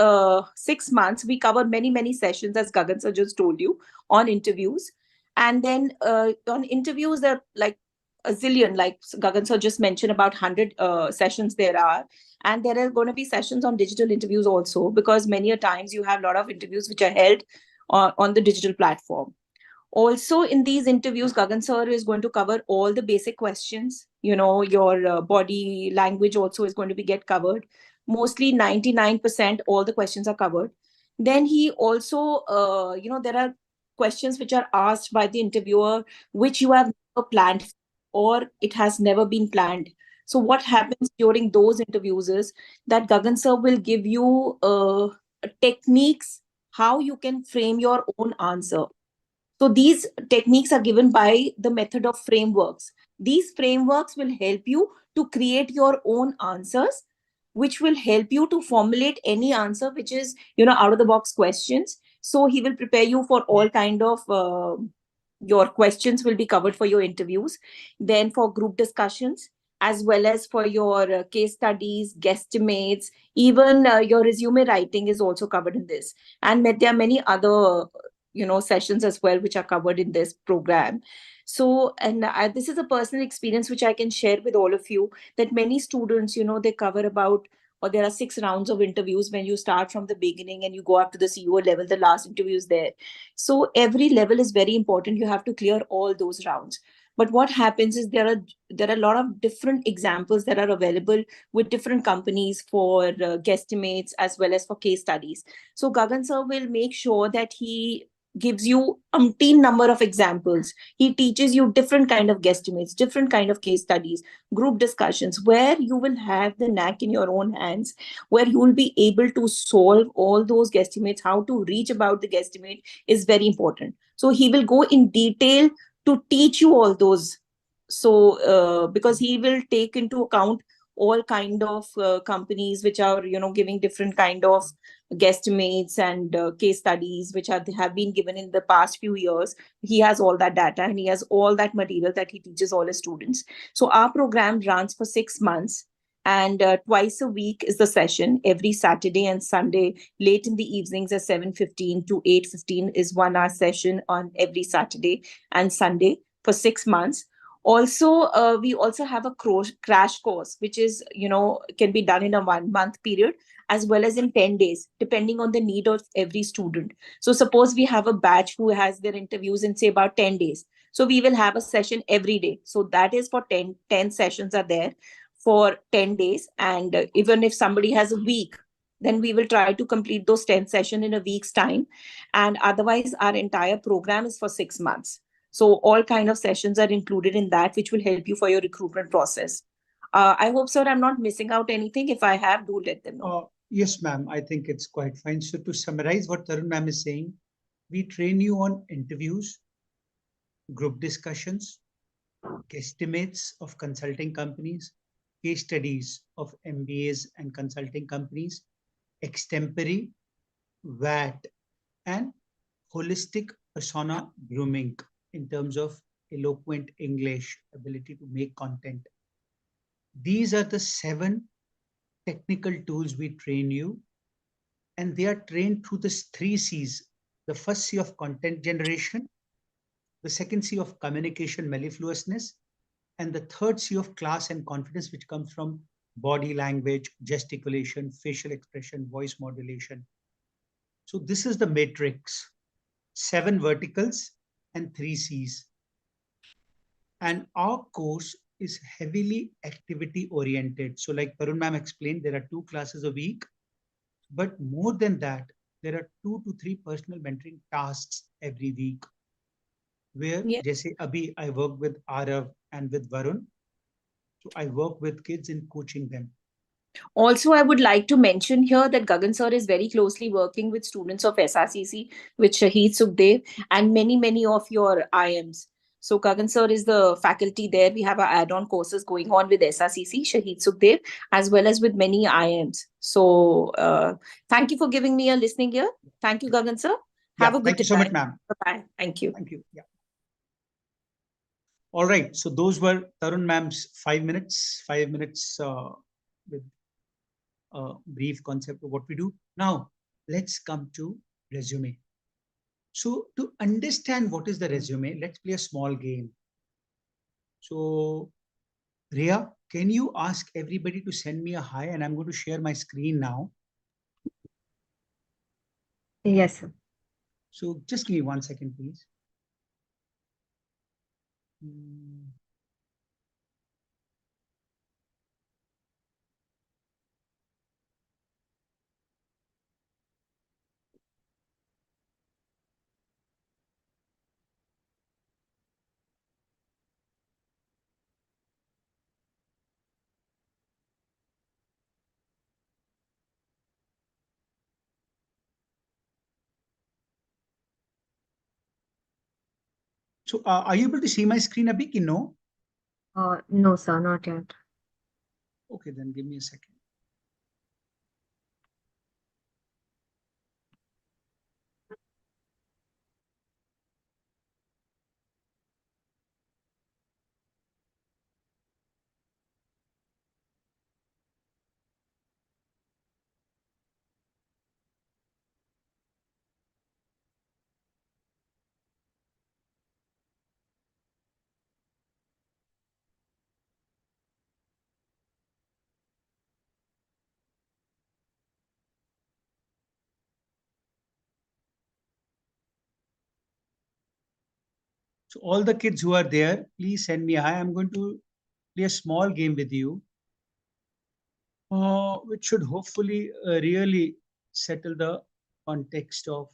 6 months, we cover many sessions, as Gagan Sir just told you, on interviews. And then on interviews, there are like a zillion, like Gagan Sir just mentioned, about 100 sessions there are. And there are going to be sessions on digital interviews also, because many a times you have a lot of interviews which are held on the digital platform. Also, in these interviews, Gagan Sir is going to cover all the basic questions. You know, your body language also is going to be get covered. Mostly 99%, all the questions are covered. Then he also, there are questions which are asked by the interviewer, which you have never planned or it has never been planned. So what happens during those interviews is that Gagan Sir will give you techniques, how you can frame your own answer. So these techniques are given by the method of frameworks. These frameworks will help you to create your own answers, which will help you to formulate any answer which is, out of the box questions. So he will prepare you for all kind of your questions will be covered for your interviews. Then for group discussions, as well as for your case studies, guesstimates, even your resume writing is also covered in this. And there are many other sessions as well, which are covered in this program. So, and this is a personal experience which I can share with all of you, that many students, they cover about, or there are 6 rounds of interviews when you start from the beginning and you go up to the CEO level. The last interview is there. So every level is very important. You have to clear all those rounds. But what happens is there are a lot of different examples that are available with different companies for guesstimates as well as for case studies. So Gagan sir will make sure that he gives you umpteen number of examples. He teaches you different kind of guesstimates, different kind of case studies, group discussions, where you will have the knack in your own hands, where you will be able to solve all those guesstimates. How to reach about the guesstimate is very important. So he will go in detail to teach you all those. So because he will take into account all kind of companies which are giving different kind of guesstimates and case studies which have been given in the past few years. He has all that data and he has all that material that he teaches all his students. So our program runs for 6 months, and twice a week is the session. Every Saturday and Sunday late in the evenings at 7:15 to 8:15 is 1 hour session on every Saturday and Sunday for 6 months. Also, we also have a crash course, which is, can be done in a 1 month period as well as in 10 days, depending on the need of every student. So suppose we have a batch who has their interviews in, say, about 10 days. So we will have a session every day. So that is for 10 sessions are there for 10 days. And even if somebody has a week, then we will try to complete those 10 sessions in a week's time. And otherwise, our entire program is for 6 months. So all kind of sessions are included in that, which will help you for your recruitment process. I hope, sir, I'm not missing out anything. If I have, do let them know. Yes, ma'am. I think it's quite fine. So to summarize what Tarun ma'am is saying, we train you on interviews, group discussions, guesstimates of consulting companies, case studies of MBAs and consulting companies, extempore, VAT, and holistic persona grooming in terms of eloquent English, ability to make content. These are the 7 technical tools we train you, and they are trained through the 3 C's. The first C of content generation, the second C of communication mellifluousness, and the third C of class and confidence, which comes from body language, gesticulation, facial expression, voice modulation. So this is the matrix, 7 verticals and 3 C's. And our course is heavily activity oriented. So like Tarun ma'am explained, there are 2 classes a week, but more than that, there are 2 to 3 personal mentoring tasks every week, where जैसे अभी I work with Arav and with Varun. So I work with kids in coaching them. Also, I would like to mention here that Gagan sir is very closely working with students of SRCC, with Shahid Sukhdev, and many of your IMs. So Gagan sir is the faculty there. We have our add-on courses going on with SRCC, Shahid Sukhdev, as well as with many IMs. So thank you for giving me a listening ear. Thank you, Gagan sir. Have a good Thank you so much, ma'am. Bye-bye. Thank you. Thank you. Yeah. All right. So those were Tarun ma'am's 5 minutes, with a brief concept of what we do. Now, let's come to resume. So to understand what is the resume, let's play a small game. So Riya, can you ask everybody to send me a hi, and I'm going to share my screen now. Yes, sir. So just give me 1 second, please. So are you able to see my screen, Abhi, ki no? No, sir, not yet. Okay, then give me a second. So all the kids who are there, please send me a hi. I'm going to play a small game with you, which should hopefully really settle the context of.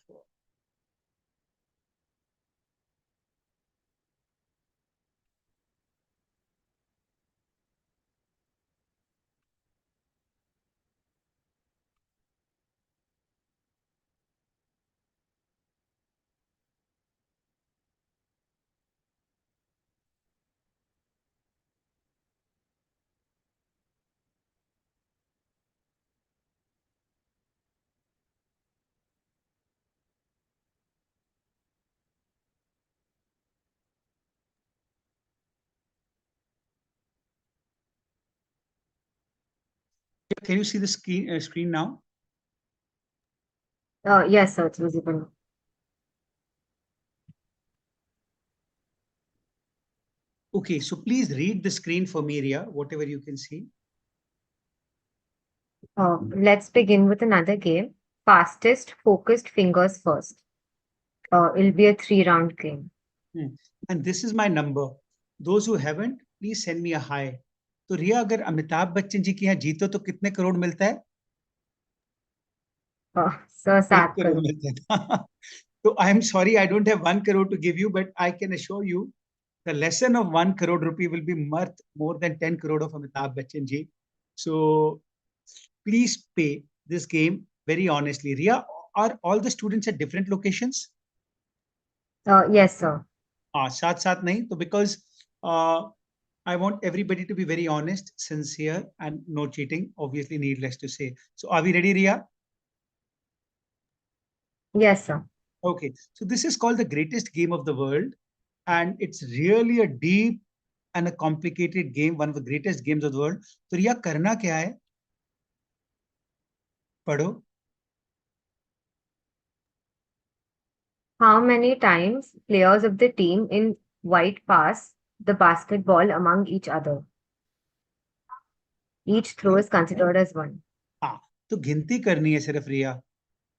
Can you see the screen now? Yes, sir, it's visible. Okay, so please read the screen for me, Ria, whatever you can see. Let's begin with another game. Fastest focused fingers first. It'll be a 3-round game. And this is my number. Those who haven't, please send me a hi. तो रिया, अगर अमिताभ बच्चन जी के यहाँ जीतो तो कितने करोड़ मिलता है? Sir, 1 7 crore crore. मिलता है. So I am sorry, I don't have 1 crore to give you, but I can assure you the lesson of 1 crore rupee will be worth more than 10 crore of Amitabh Bachchan ji. So please pay this game very honestly. Ria, are all the students at different locations? Yes, sir. साथ साथ नहीं तो because I want everybody to be very honest, sincere, and no cheating. Obviously, needless to say. So, are we ready, Ria? Yes, sir. Okay. So, this is called the greatest game of the world, and it's really a deep and a complicated game, one of the greatest games of the world. So, Ria, करना क्या है? पढ़ो. How many times players of the team in white pass the basketball among each other? Each throw is considered as one. हाँ, तो गिनती करनी है सिर्फ रिया.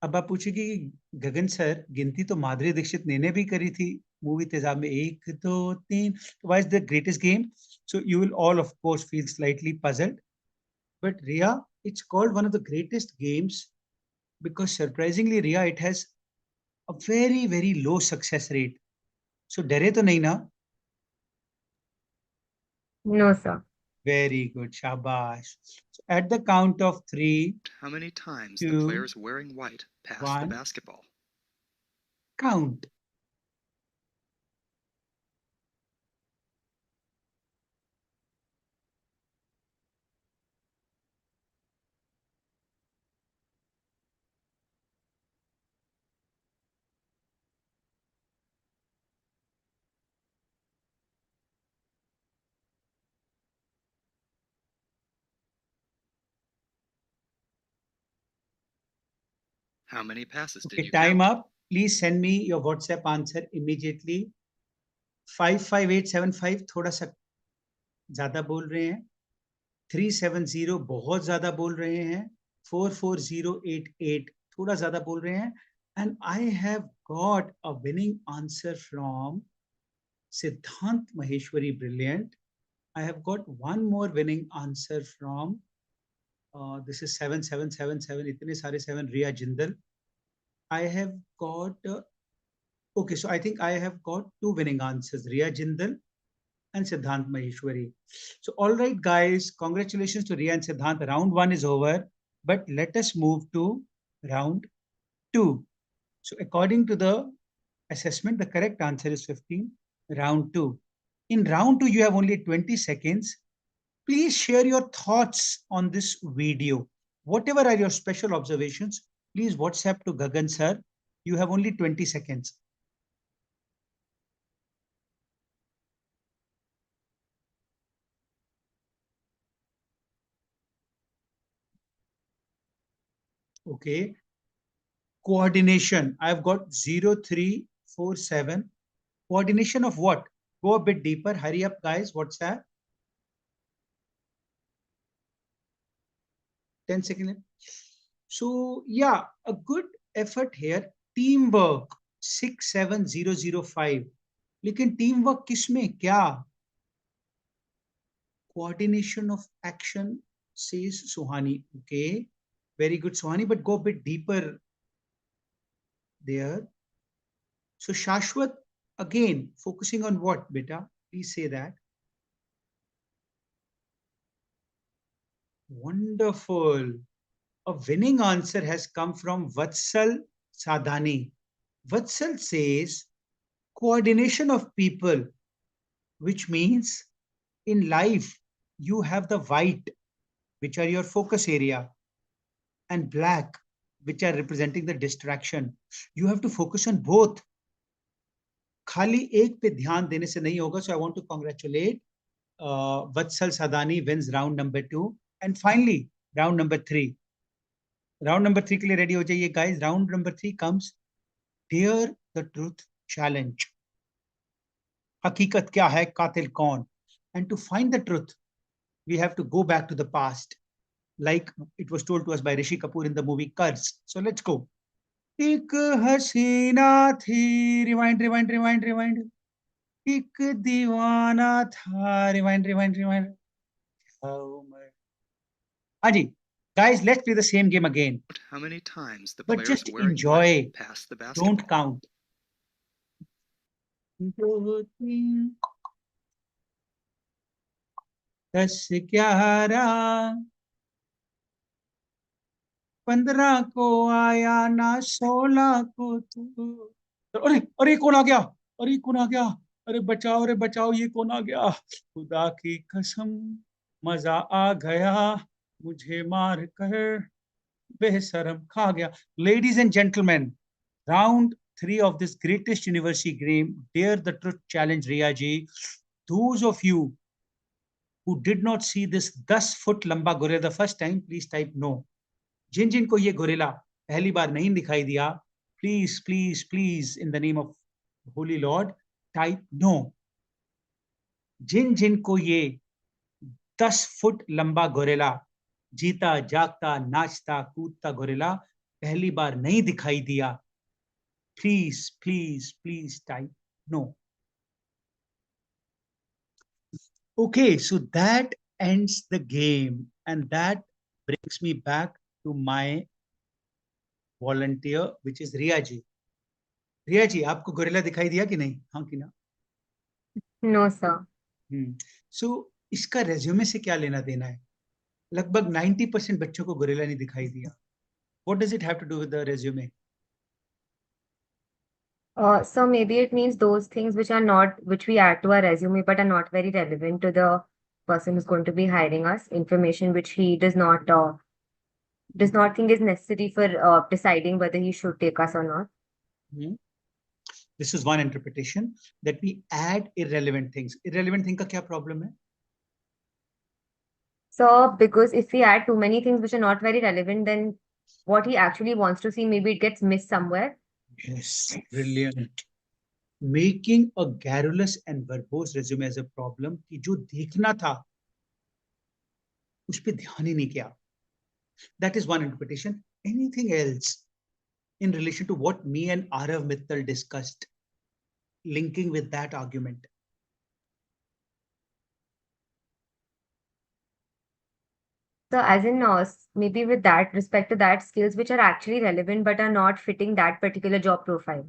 अब आप पूछेगी कि गगन सर गिनती तो माधुरी दीक्षित ने भी करी थी मूवी तेजाब में 1 2 3. Why is the greatest game? So you will all of course feel slightly puzzled. But Ria, it's called one of the greatest games because surprisingly Ria, it has a very very low success rate. So डरे तो नहीं ना? No, sir. Very good, shabash. So at the count of 3, How many times 2, the players wearing white pass the 1, basketball? count. How many passes did Okay, you time count? up. Please send me your WhatsApp answer immediately. 55875 थोड़ा सा ज्यादा बोल रहे हैं. 370 बहुत ज्यादा बोल रहे हैं. 44088 थोड़ा ज्यादा बोल रहे हैं. And I have got a winning answer from Siddhant Maheshwari, brilliant. I have got one more winning answer from this is 7777 इतने सारे 7 Riya Jindal. I have got okay, so I think I have got 2 winning answers, Riya Jindal and Siddhant Maheshwari. So, all right, guys, congratulations to Riya and Siddhant. Round 1 is over, but let us move to round 2. So, according to the assessment, the correct answer is 15. Round 2. In round 2, you have only 20 seconds. Please share your thoughts on this video. Whatever are your special observations, please WhatsApp to Gagan sir. You have only 20 seconds. Okay. Coordination. I've got 0347. Coordination of what? Go a bit deeper. Hurry up, guys. What's that? 10 seconds. So, yeah, a good effort here. Teamwork. 67005. लेकिन team work किसमें क्या? Coordination of action, says Suhani. Okay, very good, Suhani, but go a bit deeper there. So Shashwat, again, focusing on what, beta? Please say that. Wonderful. A winning answer has come from Vatsal Sadhani. Vatsal says coordination of people, which means in life you have the white, which are your focus area, and black, which are representing the distraction. You have to focus on both. खाली एक पे ध्यान देने से नहीं होगा. So I want to congratulate Vatsal Sadani wins round number 2. And finally, round number 3. Round number 3 के लिए ready हो जाइए guys. Round number 3 comes Dare the Truth Challenge. हकीकत क्या है, कातिल कौन? And to find the truth, we have to go back to the past, like it was told to us by Rishi Kapoor in the movie Curse. So let's go. एक हसीना थी, rewind rewind rewind rewind, एक दीवाना था, rewind rewind rewind. हाँ जी, guys, let's play the same game again. How many times the But players just wearing enjoy. white pass the basketball? Don't count. 2, 3, 10, 11, 15 को आया ना, 16 को तू. अरे अरे कौन आ गया? अरे कौन आ गया? अरे बचाओ, ये कौन आ गया? खुदा की कसम, मजा आ गया, मुझे मार कर बेशरम खा गया. Ladies and gentlemen, round 3 of this greatest university game, Dare the Truth Challenge, Riya ji. Those of you who did not see this 10 foot लंबा gorilla the first time, please type no. जिन जिन को ये gorilla पहली बार नहीं दिखाई दिया, please please please in the name of holy Lord type no. जिन जिन को ये 10 फुट लंबा गोरिल्ला, जीता जागता नाचता कूदता गोरिल्ला पहली बार नहीं दिखाई दिया, please please please type no. Okay, so that ends the game, and that brings me back to my volunteer, which is Riya ji. रिया जी, आपको गोरिल्ला दिखाई दिया कि नहीं? हाँ कि ना? No, sir. सो इसका रेज्यूमे से क्या लेना देना है? लगभग 90% बच्चों को गोरिल्ला नहीं दिखाई दिया. What does it have to do with the resume? So maybe it means those things which we add to our resume, but are not very relevant to the person who's going to be hiring us. Information which he does not think is necessary for deciding whether he should take us or not. This is one interpretation, that we add irrelevant things. Irrelevant thing का क्या problem है? So because if we add too many things which are not very relevant, then what he actually wants to see, maybe it gets missed somewhere. Yes, brilliant. Making a garrulous and verbose resume as a problem कि जो देखना था उस पे ध्यान ही नहीं किया. That is one interpretation. Anything else in relation to what me and Arav Mittal discussed, linking with that argument? So as in maybe with that respect to that, skills which are actually relevant but are not fitting that particular job profile.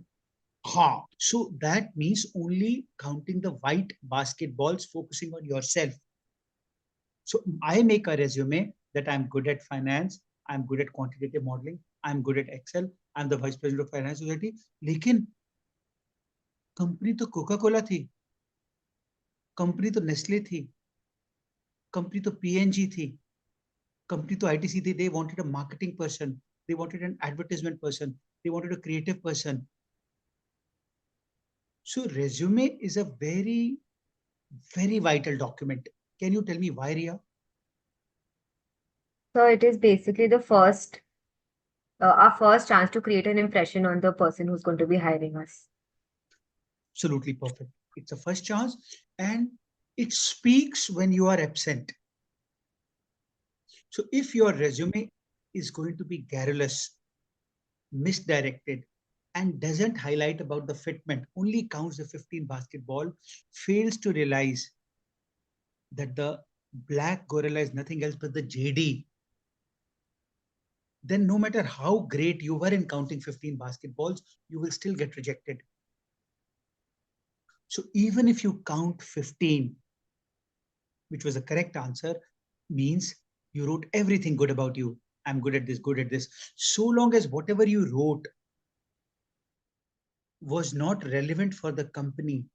So that means only counting the white basketballs, focusing on yourself. So I make a resume that I'm good at finance, I'm good at quantitative modeling, I'm good at Excel, I'm the vice president of finance society. लेकिन company तो Coca Cola थी, company तो Nestle थी, company तो PNG थी, company तो ITC थी. They wanted a marketing person, they wanted an advertisement person, they wanted a creative person. So resume is a very, very vital document. Can you tell me why, Riya? So it is basically the our first chance to create an impression on the person who's going to be hiring us. Absolutely perfect. It's a first chance, and it speaks when you are absent. So if your resume is going to be garrulous, misdirected, and doesn't highlight about the fitment, only counts the 15 basketball, fails to realize that the black gorilla is nothing else but the JD, then no matter how great you were in counting 15 basketballs, you will still get rejected. So even if you count 15, which was the correct answer, means you wrote everything good about you. I'm good at this, good at this. So long as whatever you wrote was not relevant for the company,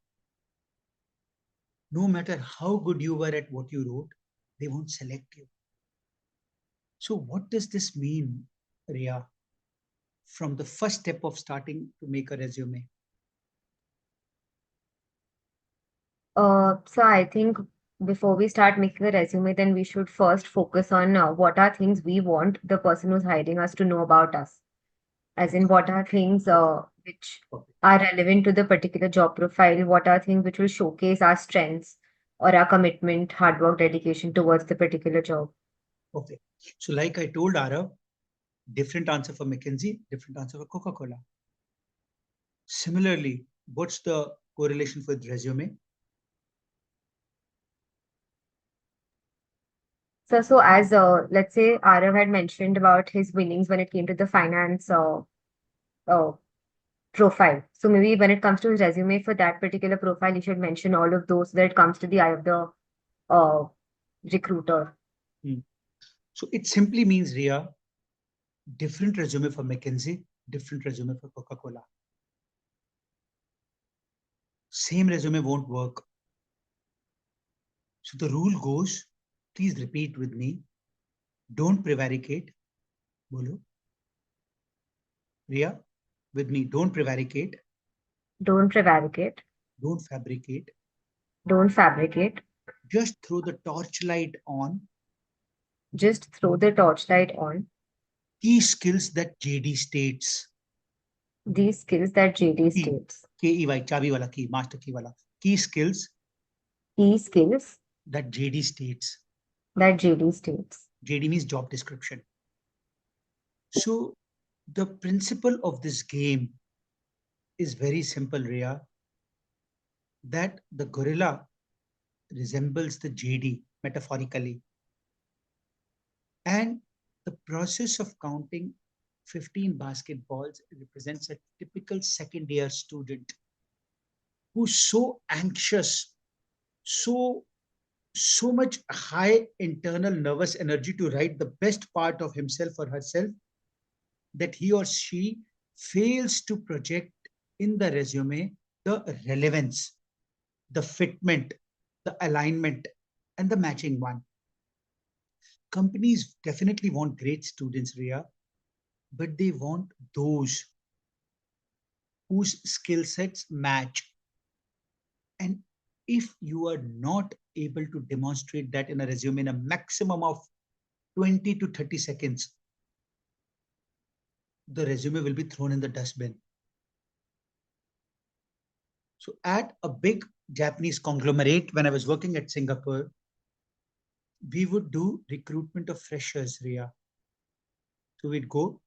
no matter how good you were at what you wrote, they won't select you. So what does this mean, Ria, from the first step of starting to make a resume? So I think before we start making a resume, then we should first focus on what are things we want the person who's hiring us to know about us. As in, what are things which Okay. are relevant to the particular job profile? What are things which will showcase our strengths or our commitment, hard work, dedication towards the particular job? Okay. So like I told Arav, different answer for McKinsey, different answer for Coca-Cola. Similarly, what's the correlation with resume? So as let's say Arav had mentioned about his winnings when it came to the finance uh, profile. So maybe when it comes to his resume for that particular profile, you should mention all of those so that it comes to the eye of the uh, recruiter. So it simply means, Ria, different resume for McKinsey, different resume for Coca-Cola. Same resume won't work. So the rule goes, please repeat with me, don't prevaricate. Bolo. Ria, with me, don't prevaricate, Don't prevaricate. don't fabricate, Don't fabricate. just throw the torchlight on Just throw the torchlight on key skills that JD states. these skills that JD Key. states. KEY, chabi wala key, master key wala. Key skills Key skills that JD states. that JD states. JD means job description. So the principle of this game is very simple, Ria, that the gorilla resembles the JD metaphorically. And the process of counting 15 basketballs represents a typical second year student who's so anxious, so much high internal nervous energy to write the best part of himself or herself that he or she fails to project in the resume the relevance, the fitment, the alignment, and the matching one. Companies definitely want great students, Ria, but they want those whose skill sets match. And if you are not able to demonstrate that in a resume in a maximum of 20 to 30 seconds, the resume will be thrown in the dustbin. So at a big Japanese conglomerate, when I was working at Singapore, we would do recruitment of freshers, Ria. So we'd go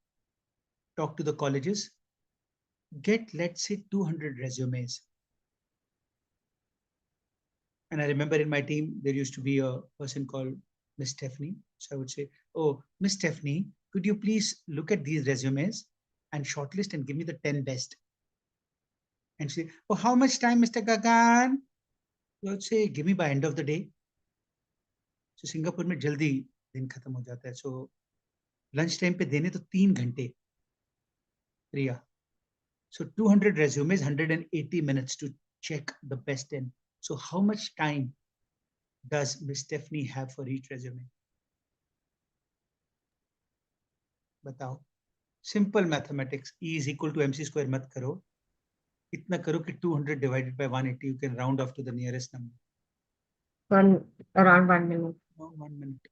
talk to the colleges, get, let's say, 200 resumes. And I remember in my team, there used to be a person called Miss Stephanie. So I would say, oh, Miss Stephanie, could you please look at these resumes and shortlist and give me the 10 best? And say, oh, how much time, Mr. Gagan? So I would say, give me by end of the day. So Singapore में जल्दी दिन खत्म हो जाता है. So lunch time पे देने तो 3 घंटे. Priya. So 200 resumes, 180 minutes to check the best 10. So how much time does Miss Stephanie have for each resume? बताओ. Simple mathematics. E is equal to MC square मत करो. इतना करो कि 200 divided by 180, you can round off to the nearest number. Around 1 minute. No, 1 minute.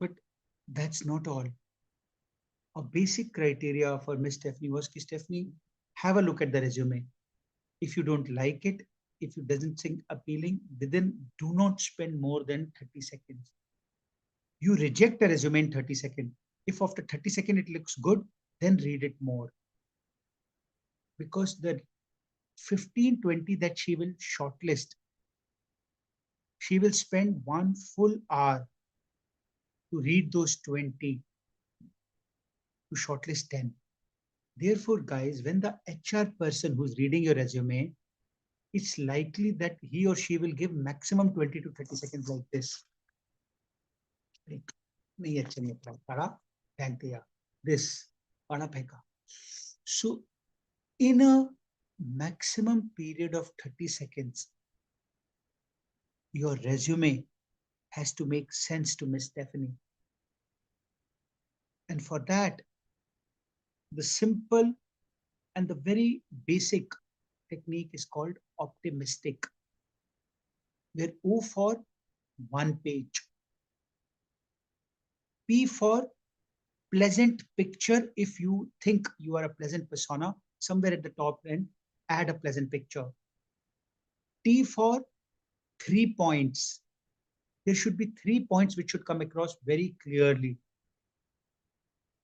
But that's not all. A basic criteria for Miss Stephanie was, Stephanie, have a look at the resume. If you don't like it, if it doesn't seem appealing, do not spend more than 30 seconds. You reject a resume in 30 seconds. If after 30 seconds it looks good, then read it more. because the 15, 20 that she will shortlist, she will spend 1 full hour to read those 20 to shortlist 10. Therefore, guys, when the HR person who's reading your resume, it's likely that he or she will give maximum 20 to 30 seconds like this. Like, nahi acha nahi apna, pada, phenk diya. This, pada pheka. So, in a maximum period of 30 seconds, your resume has to make sense to Miss Stephanie. And for that, the simple and the very basic technique is called optimistic, where O for 1 page, P for pleasant picture. If you think you are a pleasant persona, somewhere at the top end, add a pleasant picture. T for 3 points. There should be 3 points which should come across very clearly.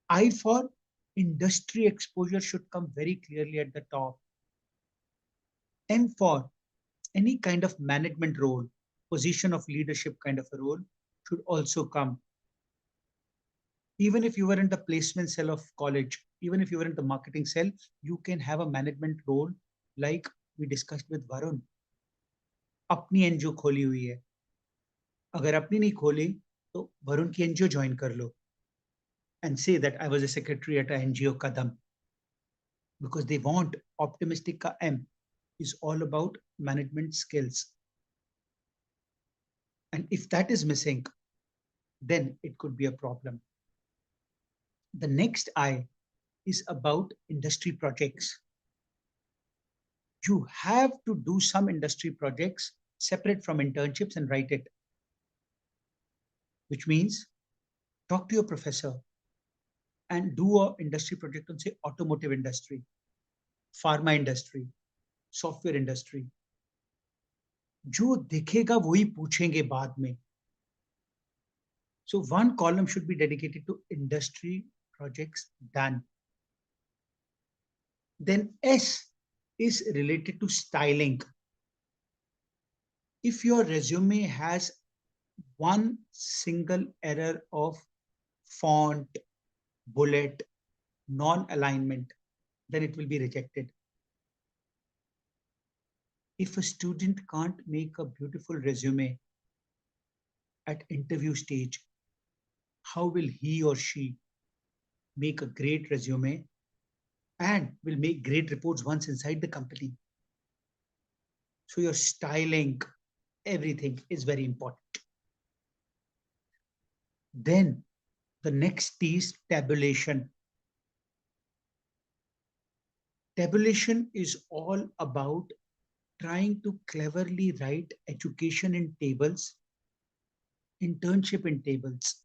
I for industry exposure should come very clearly at the top. M for any kind of management role, position of leadership kind of a role should also come. Even if you were in the placement cell of college, even if you were in the marketing cell, you can have a management role like we discussed with Varun. अपनी NGO खोली हुई है, अगर अपनी नहीं खोली तो वरुण की एनजीओ ज्वाइन कर लो and say that I was a secretary at a NGO Kadam, because they want optimistic ka M is all about management skills. And if that is missing, then it could be a problem. The next I is about industry projects. You have to do some industry projects separate from internships and write it, which means talk to your professor and do a industry project on, say, automotive industry, pharma industry, software industry. जो दिखेगा वही पूछेंगे बाद में. So one column should be dedicated to industry projects done. Then S is related to styling. If your resume has one single error of font, bullet, non-alignment, then it will be rejected. If a student can't make a beautiful resume at interview stage, how will he or she make a great resume and will make great reports once inside the company? So your styling, everything is very important. Then the next T is tabulation. Tabulation is all about trying to cleverly write education in tables, internship in tables.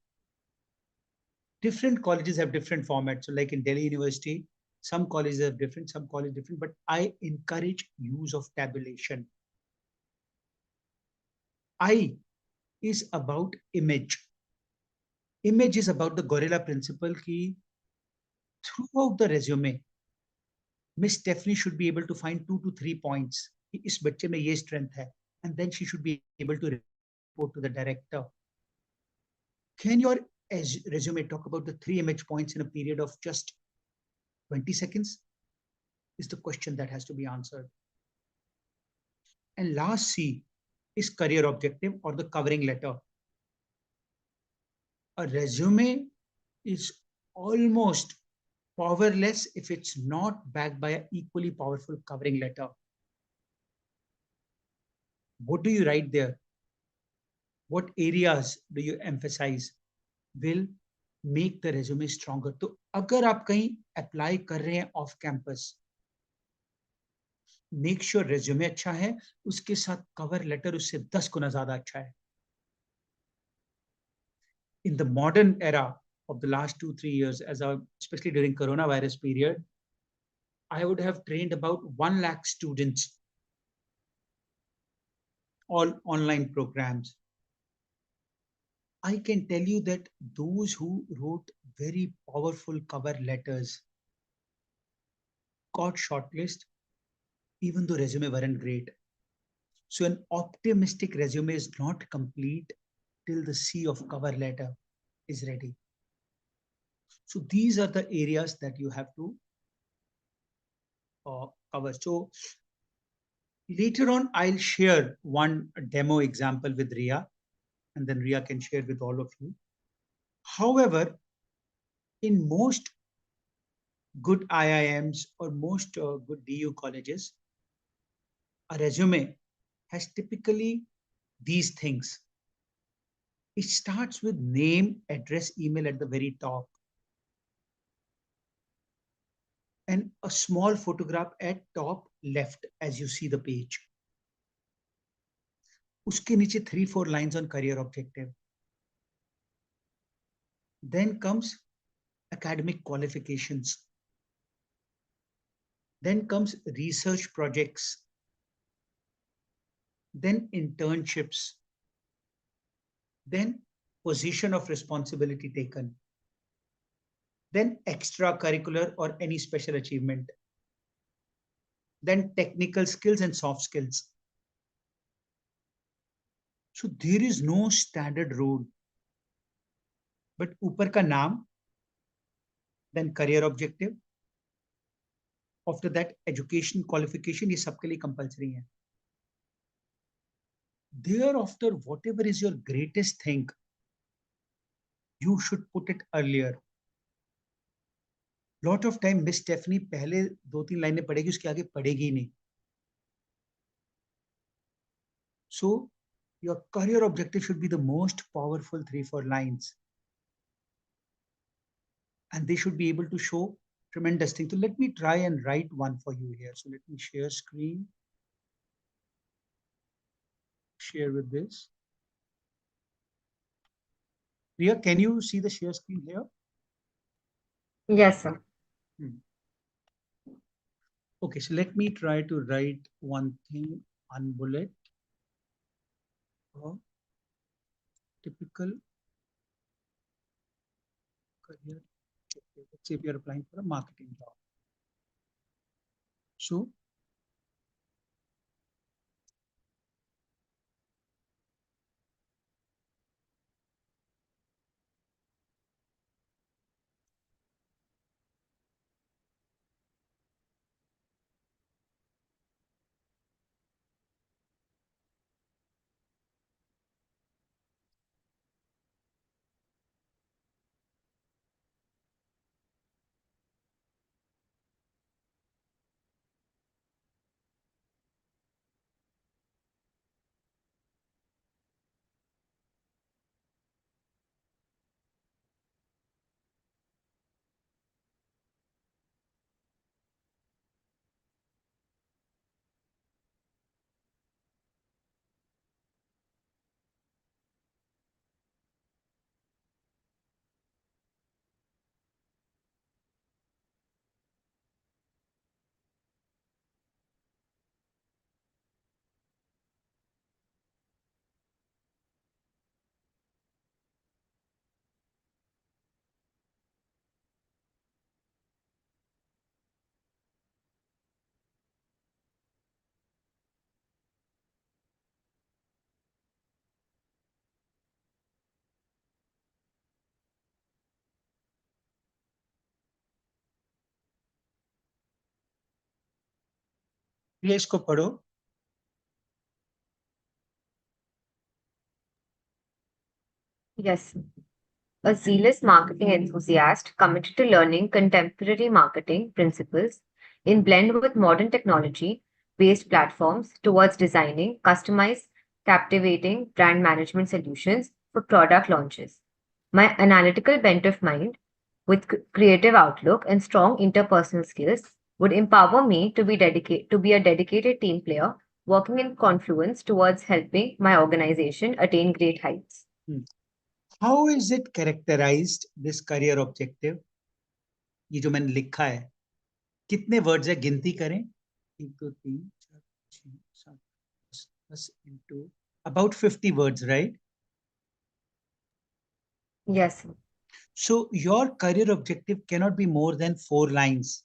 Different colleges have different formats. So like in Delhi University, some colleges have different, some colleges different, but I encourage use of tabulation. I is about image. Image is about the gorilla principle ki throughout the resume, Miss Stephanie should be able to find 2 to 3 points. इस बच्चे में ये strength है, and then she should be able to report to the director. Can your resume talk about the 3 image points in a period of just 20 seconds? Is the question that has to be answered. And last C is career objective or the covering letter. A resume is almost powerless if it's not backed by an equally powerful covering letter. What do you write there? What areas do you emphasize will make the resume stronger? तो अगर आप कहीं apply कर रहे हैं off campus, make sure resume अच्छा है, उसके साथ cover letter उससे 10 गुना ज़्यादा अच्छा है. In the modern era of the last 2-3 years, especially during coronavirus period, I would have trained about 1 lakh students, all online programs. I can tell you that those who wrote very powerful cover letters got shortlisted even though resume weren't great. So an optimistic resume is not complete till the sea of cover letter is ready. So these are the areas that you have to cover. So later on, I'll share one demo example with Ria, and then Ria can share with all of you. However, in most good IIMs or most good DU colleges, a resume has typically these things. It starts with name, address, email at the very top, and a small photograph at top left as you see the page. Uske niche 3-4 lines on career objective. Then comes academic qualifications. Then comes research projects. Then internships. Then position of responsibility taken. Then extracurricular or any special achievement. Then technical skills and soft skills. So there is no standard rule. But ऊपर का नाम, then career objective. After that, education qualification, ये सबके लिए compulsory है. Thereafter, whatever is your greatest thing, you should put it earlier. Lot of time Miss Stephanie पहले 2-3 लाइनें पढ़ेगी, उसके आगे पढ़ेगी ही नहीं. So your career objective should be the most powerful 3-4 lines. And they should be able to show tremendous things. So let me try and write one for you here. So let me share screen. Share with this. Ria, can you see the share screen here? Yes, sir. Okay, so let me try to write one thing, unbullet. Typical career. Let's say if you're applying for a marketing job. So ये इसको पढ़ो. Yes. A zealous marketing enthusiast committed to learning contemporary marketing principles in blend with modern technology based platforms towards designing customized, captivating brand management solutions for product launches. My analytical bent of mind, with creative outlook and strong interpersonal skills, would empower me to be a dedicated team player working in confluence towards helping my organization attain great heights. How is it characterized, this career objective? ये जो मैंने लिखा है, कितने words है, गिनती करें. 1 2 3 4 6 7 10 into about 50 words, right? Yes. So your career objective cannot be more than 4 lines.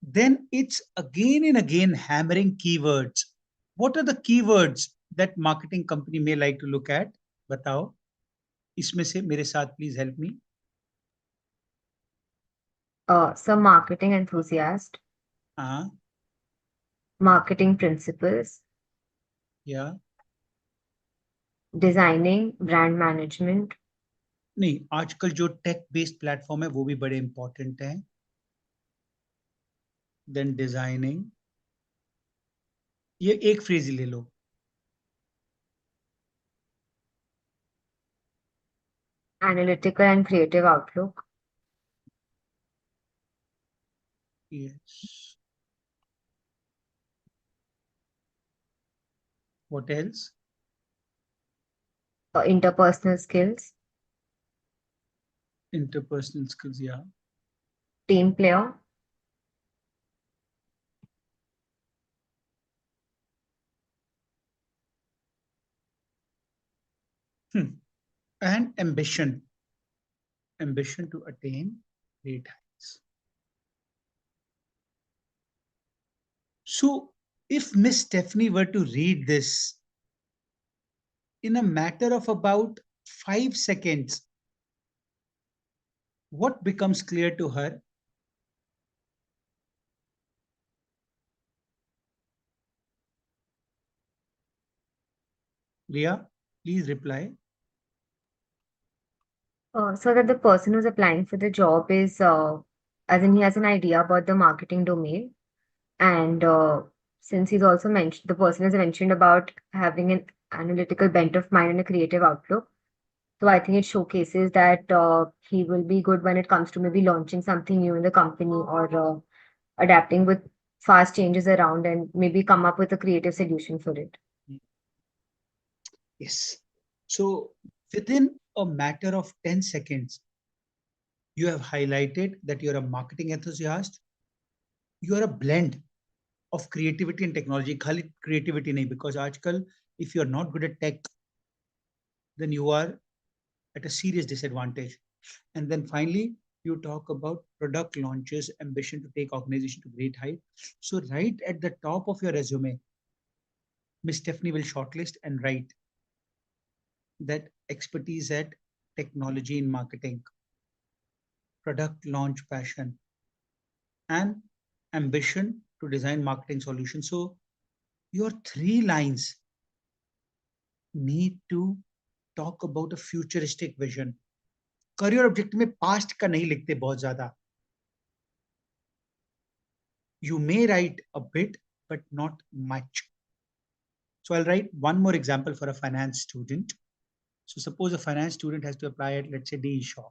then it's again and again hammering keywords. What are the keywords that marketing company may like to look at? बताओ. इसमें से मेरे साथ please help me. Some marketing enthusiast, हाँ, marketing principles, या designing, brand management, नहीं, आजकल जो टेक बेस्ड प्लेटफॉर्म है वो भी बड़े इंपॉर्टेंट हैं. Then designing. ये एक फ्रेज ले लो. analytical and creative outlook, Yes. What else? interpersonal skills, Interpersonal skills, yeah. team player, And ambition. Ambition to attain great heights. So, if Miss Stephanie were to read this in a matter of about 5 seconds, what becomes clear to her? Ria, please reply. so that the person who's applying for the job is, as in he has an idea about the marketing domain. And since he's also mentioned, the person has mentioned about having an analytical bent of mind and a creative outlook. So I think it showcases that he will be good when it comes to maybe launching something new in the company or adapting with fast changes around and maybe come up with a creative solution for it. Yes. So, within a matter of 10 seconds, you have highlighted that you're a marketing enthusiast. You are a blend of creativity and technology. खाली creativity नहीं, because आजकल if you're not good at tech, then you are at a serious disadvantage. And then finally, you talk about product launches, ambition to take organization to great height. So right at the top of your resume, Miss Stephanie will shortlist and write that expertise at technology in marketing, product launch passion, and ambition to design marketing solutions. So your 3 lines need to talk about a futuristic vision. Career objective में past का नहीं लिखते बहुत ज्यादा. You may write a bit, but not much. So I'll write one more example for a finance student. So suppose a finance student has to apply at, let's say, DE Shaw.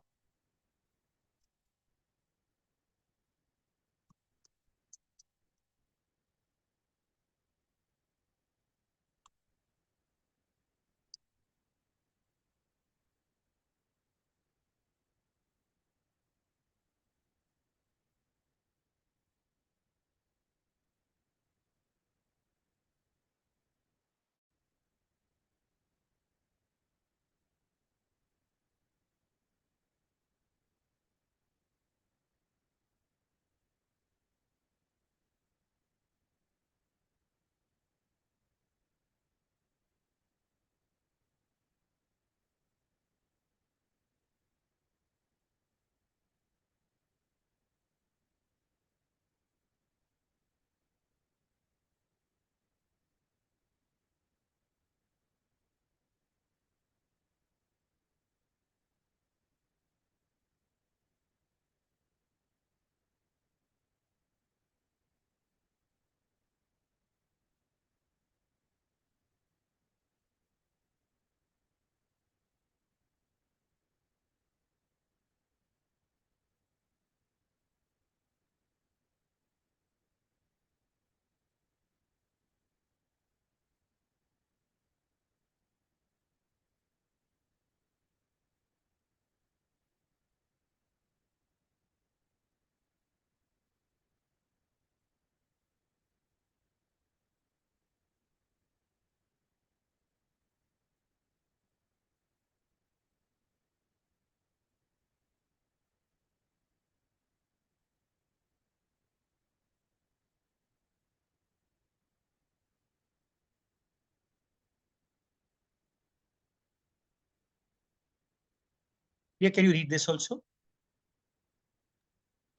Yeah, can you read this also?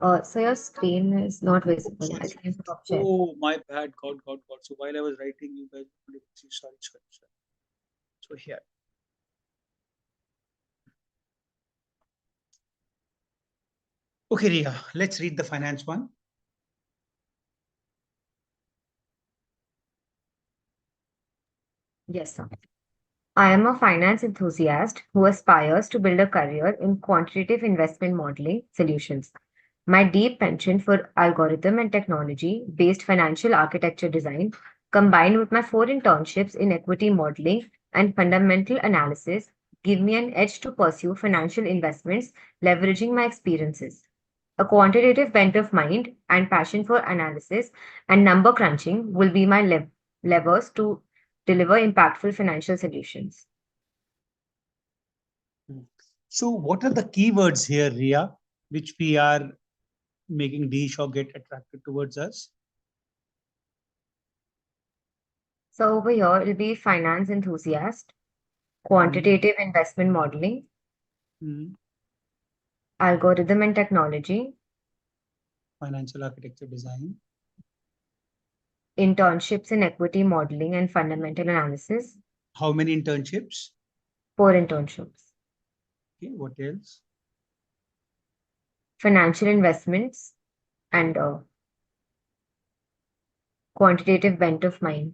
So your screen is not visible. Sorry. I think you stop sharing. Oh, my bad. God. So while I was writing, you guys wanted to see. Sorry. So here. Okay, Ria, let's read the finance one. Yes, sir. I am a finance enthusiast who aspires to build a career in quantitative investment modeling solutions. My deep penchant for algorithm and technology based financial architecture design, combined with my 4 internships in equity modeling and fundamental analysis, give me an edge to pursue financial investments leveraging my experiences. A quantitative bent of mind and passion for analysis and number crunching will be my levers to deliver impactful financial solutions. So what are the keywords here, Ria, which we are making Shaw get attracted towards us? So over here, it'll be finance enthusiast, quantitative investment modeling, Hmm. algorithm and technology, Financial architecture design. internships in equity modeling and fundamental analysis, How many internships? 4 internships, Okay, what else? financial investments, and quantitative bent of mind.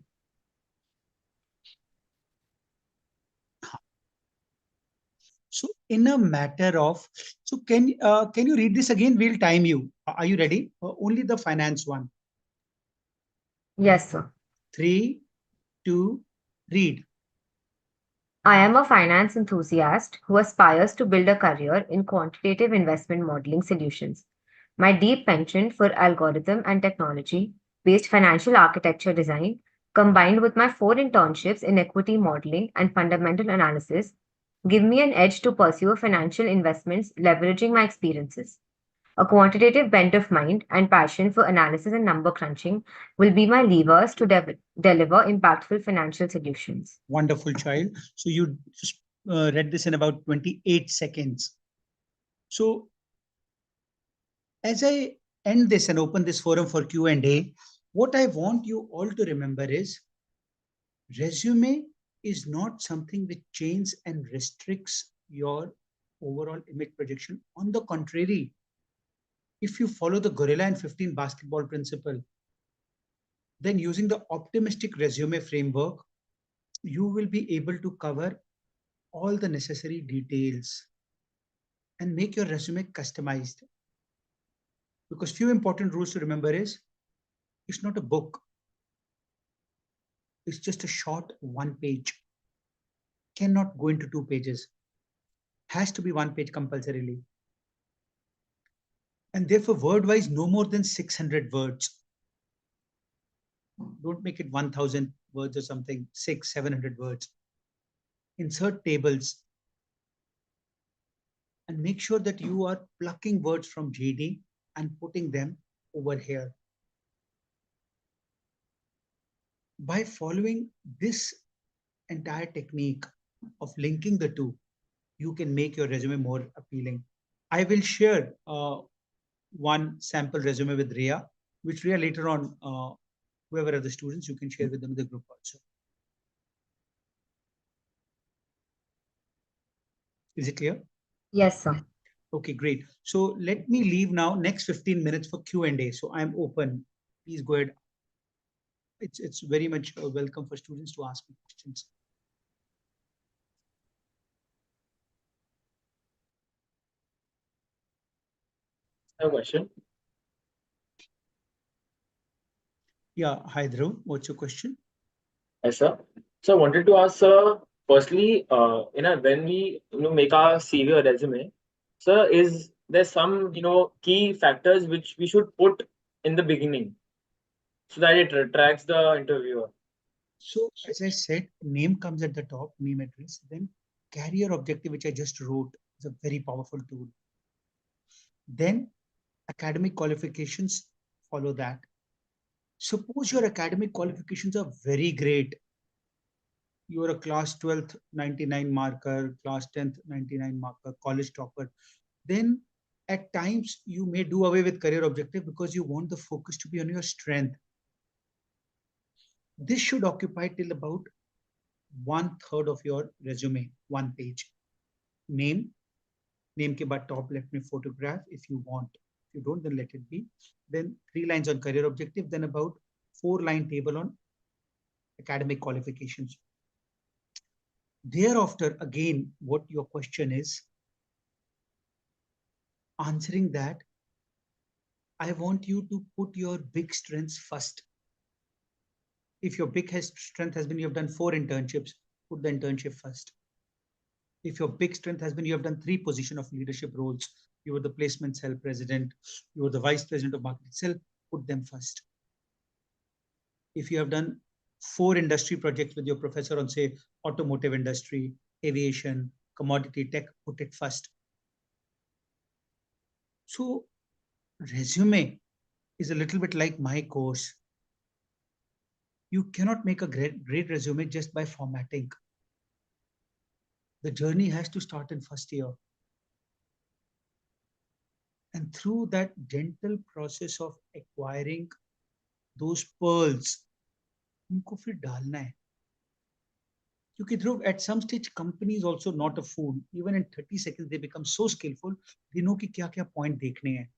So in a matter of, so can you read this again? We'll time you. Are you ready? Only the finance one. Yes, sir. 3, 2, read. I am a finance enthusiast who aspires to build a career in quantitative investment modeling solutions. My deep penchant for algorithm and technology based financial architecture design, combined with my 4 internships in equity modeling and fundamental analysis, give me an edge to pursue financial investments leveraging my experiences. A quantitative bent of mind and passion for analysis and number crunching will be my levers to deliver impactful financial solutions. Wonderful, child. So you just read this in about 28 seconds. So as I end this and open this forum for Q&A, what I want you all to remember is resume is not something which chains and restricts your overall image projection. On the contrary, if you follow the gorilla and 15 basketball principle, then using the optimistic resume framework, you will be able to cover all the necessary details and make your resume customized. Because few important rules to remember is it's not a book. It's just a short 1 page. Cannot go into 2 pages. Has to be 1 page compulsorily. And therefore, word-wise, no more than 600 words. Don't make it 1,000 words or something, 700 words. Insert tables and make sure that you are plucking words from JD and putting them over here. By following this entire technique of linking the two, you can make your resume more appealing. I will share one sample resume with Ria, which Ria later on, whoever are the students, you can share with them in the group also. Is it clear? Yes, sir. Okay, great. So let me leave now next 15 minutes for Q&A. So I'm open. Please go ahead. It's very much welcome for students to ask me questions. A question. Yeah, hi Dhruv. What's your question? Yes, sir. So I wanted to ask, sir, firstly, when we make our CV or resume, sir, is there some key factors which we should put in the beginning so that it attracts the interviewer? So as I said, name comes at the top, name, address, then career objective, which I just wrote, is a very powerful tool. Then academic qualifications follow that. Suppose your academic qualifications are very great. you're a class 12th 99 marker, class 10th 99 marker, college topper, then at times you may do away with career objective because you want the focus to be on your strength. This should occupy till about 1/3 of your resume, 1 page. Name ke baad top left mein photograph if you want. If you don't, then let it be. Then 3 lines on career objective, then about 4-line table on academic qualifications. Thereafter, again, what your question is, answering that, I want you to put your big strengths first. If your big strength has been you have done 4 internships, put the internship first. If your big strength has been you have done 3 position of leadership roles, you were the placement cell president, you were the vice president of marketing cell, put them first. If you have done 4 industry projects with your professor on, say, automotive industry, aviation, commodity tech, put it first. So resume is a little bit like my course. You cannot make a great resume just by formatting. The journey has to start in first year. And through that gentle process of acquiring those pearls, उनको फिर डालना है. क्योंकि Dhruv, at some stage, company is also not a fool. Even in 30 seconds, they become so skillful, they know कि क्या-क्या point देखने हैं.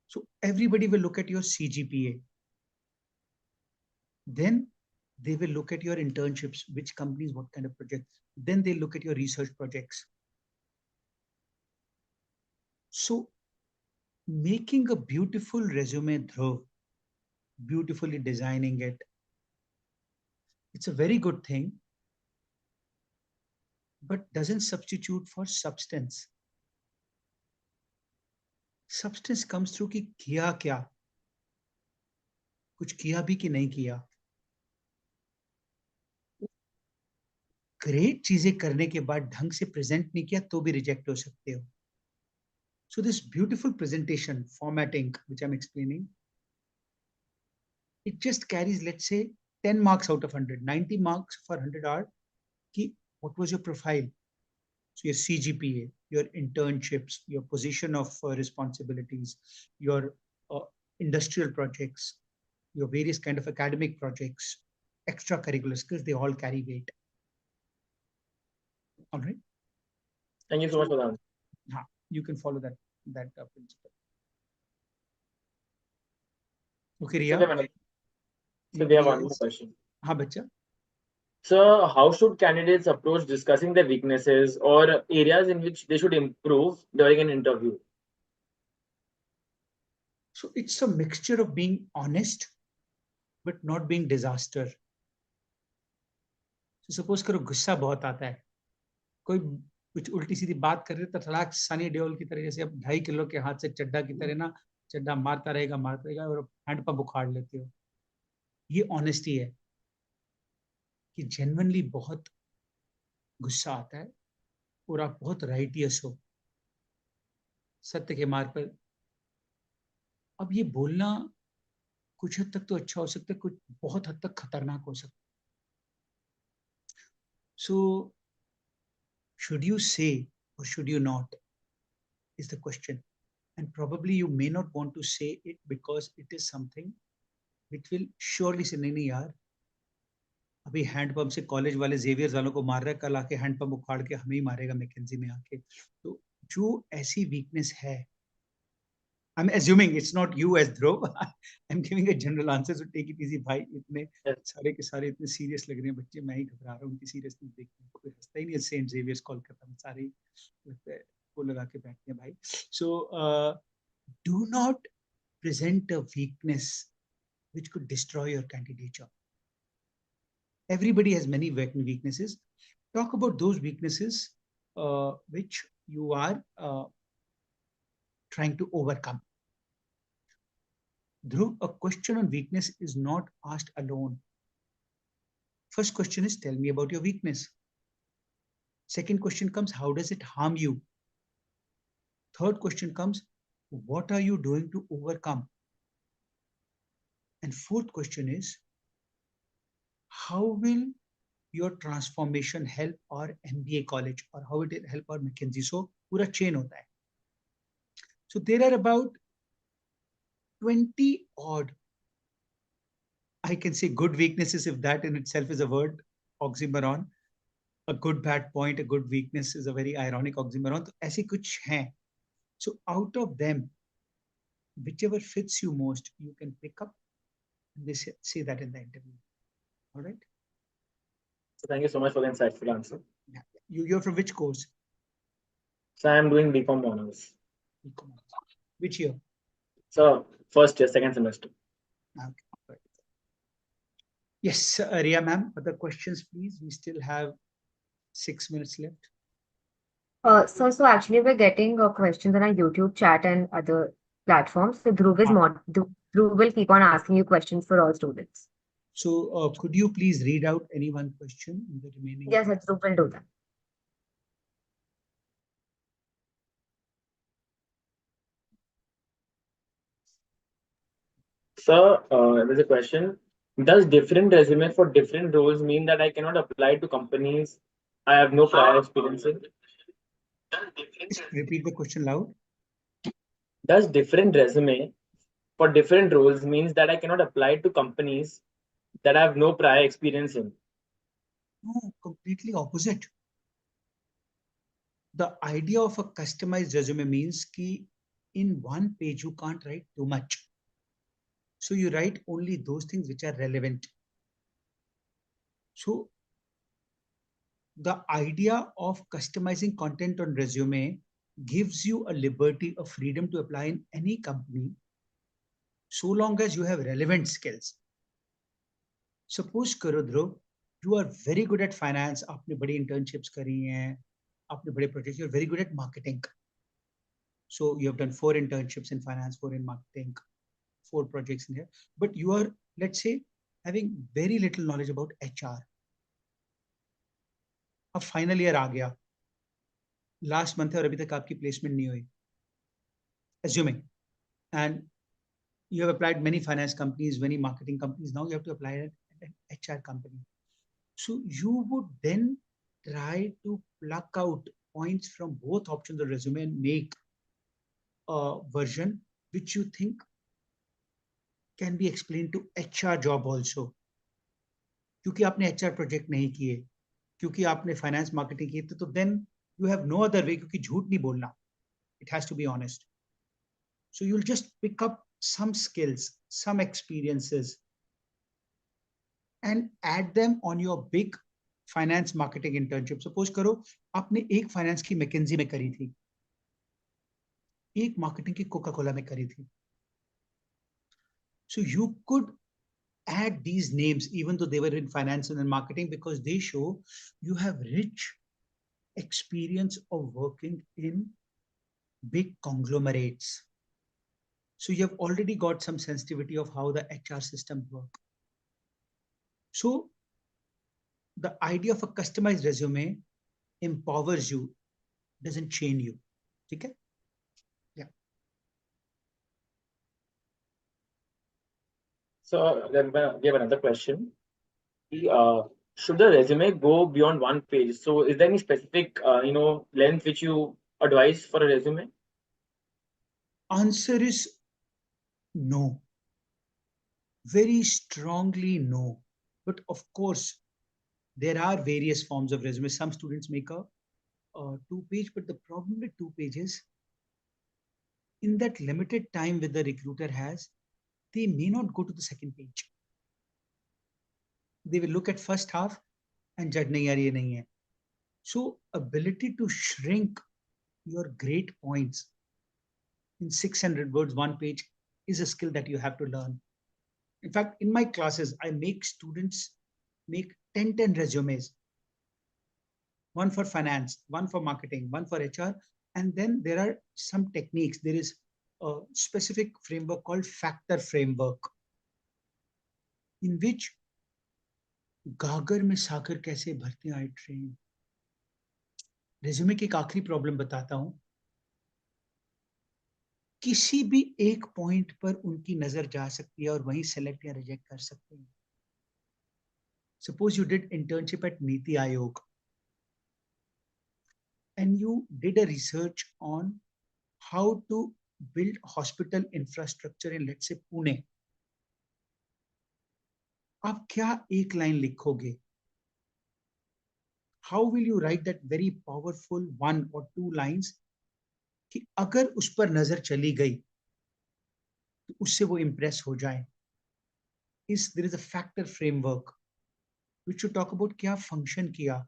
So everybody will look at your CGPA. Then they will look at your internships, which companies, what kind of projects. Then they look at your research projects. So making a beautiful resume, Dhruv, beautifully designing it, it's a very good thing, but doesn't substitute for substance. Substance comes through कि किया क्या, कुछ किया भी कि नहीं किया. Great चीजें करने के बाद ढंग से प्रेजेंट नहीं किया तो भी रिजेक्ट हो सकते हो. So this beautiful presentation formatting, which I'm explaining, it just carries, let's say, 10 marks out of 100. 90 marks for 100 are ki, what was your profile? So your CGPA, your internships, your position of responsibilities, your industrial projects, your various kind of academic projects, extracurricular skills, they all carry weight. All right. Thank you so much for that. You can follow that principle. Okay, Riya. So we have one more question. हाँ बच्चा. So how should candidates approach discussing their weaknesses or areas in which they should improve during an interview? So it's a mixture of being honest, but not being disaster. So suppose करो गुस्सा बहुत आता है, कोई कुछ उल्टी सीधी बात कर रहे तो थड़ाक सनी देओल की तरह, जैसे अब 2.5 किलो के हाथ से चड्डा की तरह ना, चड्डा मारता रहेगा और हैंड पंप उखाड़ लेते हो. ये ऑनेस्टी है कि जेन्युइनली बहुत गुस्सा आता है और आप बहुत राइटियस हो, सत्य के मार्ग पर. अब ये बोलना कुछ हद तक तो अच्छा हो सकता है, कुछ बहुत हद तक खतरनाक हो सकता है. So should you say or should you not is the question. And probably you may not want to say it because it is something which will surely say नहीं यार, अभी हैंडपंप से कॉलेज वाले जेवियर्स वालों को मार रहा है, कल आके हैंडपंप उखाड़ के हमें ही मारेगा मैकेंजी में आके. तो जो ऐसी वीकनेस है, I'm assuming it's not you as Dhruv. I'm giving a general answer, so take it easy भाई. इतने सारे के सारे इतने सीरियस लग रहे हैं बच्चे, मैं ही घबरा रहा हूँ उनकी सीरियसनेस देख के. कोई हंसता ही नहीं है. सेंट जेवियर्स कोलकाता में सारे वो लगा के बैठते हैं भाई. So do not present a weakness which could destroy your candidature. Everybody has many weaknesses. Talk about those weaknesses which you are trying to overcome. Dhruv, a question on weakness is not asked alone. First question is, tell me about your weakness. Second question comes, how does it harm you? Third question comes, what are you doing to overcome? And fourth question is, how will your transformation help our MBA college or how it will help our McKinsey. So पूरा chain होता है. So there are about 20 odd, I can say, good weaknesses, if that in itself is a word, oxymoron. A good bad point, a good weakness is a very ironic oxymoron. तो ऐसे कुछ हैं. So out of them, whichever fits you most, you can pick up. And they say that in the interview. All right. So thank you so much for the insightful answer. Yeah. You're from which course? So I'm doing BCom honors. Which year? So first year, second semester. Okay. Right. Yes, Ria ma'am. Other questions, please. We still have 6 minutes left. So actually we're getting questions on our YouTube chat and other platforms. So Dhruv will keep on asking you questions for all students. So could you please read out any one question in the remaining? Yes, Dhruv will do that. Sir, there's a question. Does different resume for different roles mean that I cannot apply to companies I have no prior experience in? Repeat the question loud. Does different resume for different roles means that I cannot apply to companies that I have no prior experience in? No, completely opposite. The idea of a customized resume means that in one page you can't write too much. So you write only those things which are relevant. So the idea of customizing content on resume gives you a liberty, a freedom to apply in any company so long as you have relevant skills. Suppose करो ध्रुव, you are very good at finance, आपने बड़ी internships करी हैं, आपने बड़े projects, you're very good at marketing. So you have done 4 internships in finance, 4 in marketing, 4 projects in there, but you are, let's say, having very little knowledge about HR. अब final year आ गया, last month है और अभी तक आपकी placement नहीं हुई, assuming, and you have applied many finance companies, many marketing companies, now you have to apply at an HR company. So you would then try to pluck out points from both options of resume and make a version which you think can be explained to HR job also. क्योंकि आपने HR project नहीं किए, क्योंकि आपने finance marketing किए, तो then you have no other way, क्योंकि झूठ नहीं बोलना. It has to be honest. So you'll just pick up some skills, some experiences, and add them on your big finance marketing internship. Suppose करो आपने एक finance की McKinsey में करी थी, एक marketing की Coca-Cola में करी थी. So you could add these names even though they were in finance and in marketing, because they show you have rich experience of working in big conglomerates. So you have already got some sensitivity of how the HR systems work. So the idea of a customized resume empowers you, doesn't chain you. Okay? Yeah. So then we have another question. Should the resume go beyond one page? So is there any specific length which you advise for a resume? Answer is no. Very strongly no. But of course, there are various forms of resume. Some students make a 2-page, but the problem with 2 pages, in that limited time with the recruiter has, they may not go to the second page. They will look at first half and judge nahi yaar ye nahi hai. So ability to shrink your great points in 600 words, 1 page, is a skill that you have to learn. In fact, in my classes, I make students make 10 resumes. One for finance, one for marketing, one for HR. And then there are some techniques. There is a specific framework called factor framework, in which गागर में सागर कैसे भरते हैं, I train. Resume की एक आखिरी problem बताता हूं. किसी भी एक पॉइंट पर उनकी नजर जा सकती है और वहीं सेलेक्ट या रिजेक्ट कर सकते हैं. Suppose you did internship at Niti Aayog and you did a research on how to build hospital infrastructure in, let's say, Pune. आप क्या एक लाइन लिखोगे? How will you write that very powerful 1 or 2 lines कि अगर उस पर नजर चली गई तो उससे वो impress हो जाए? There is a factor framework which you talk about क्या function किया,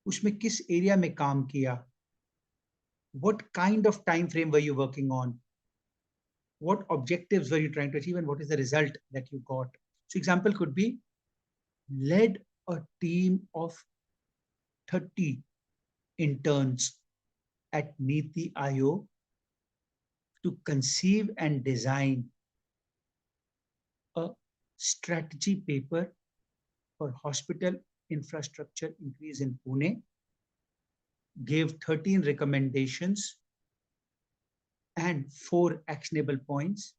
उसमें किस area में काम किया, what kind of time frame were you working on, what objectives were you trying to achieve, and what is the result that you got. So example could be led a team of 30 interns at Niti Aayog to conceive and design a strategy paper for hospital infrastructure increase in Pune, gave 13 recommendations and 4 actionable points,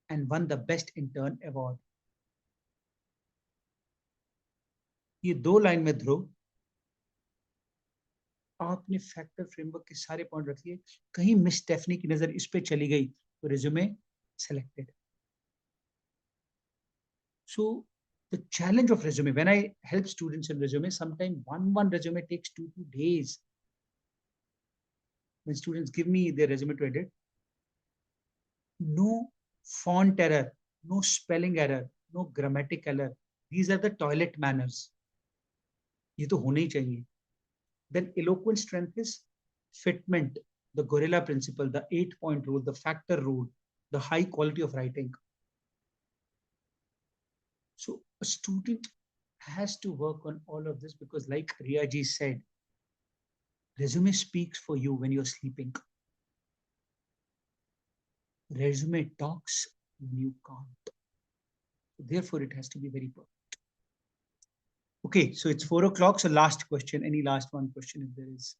and won the best intern award. ये 2 line में ध्रुव आपने factor framework के सारे point रख लिए, कहीं miss Stephanie की नजर इस पे चली गई तो resume selected. So the challenge of resume, when I help students in resume, sometimes one resume takes 2 days. When students give me their resume to edit, no font error, no spelling error, no grammatical error. These are the toilet manners. ये तो होने ही चाहिए. Then eloquent strength is fitment, the gorilla principle, the 8-point rule, the factor rule, the high quality of writing. So a student has to work on all of this because, like Riyaji said, resume speaks for you when you're sleeping. Resume talks when you can't. Therefore, it has to be very perfect. Okay, so it's 4 o'clock. So last question, any last one question if there is?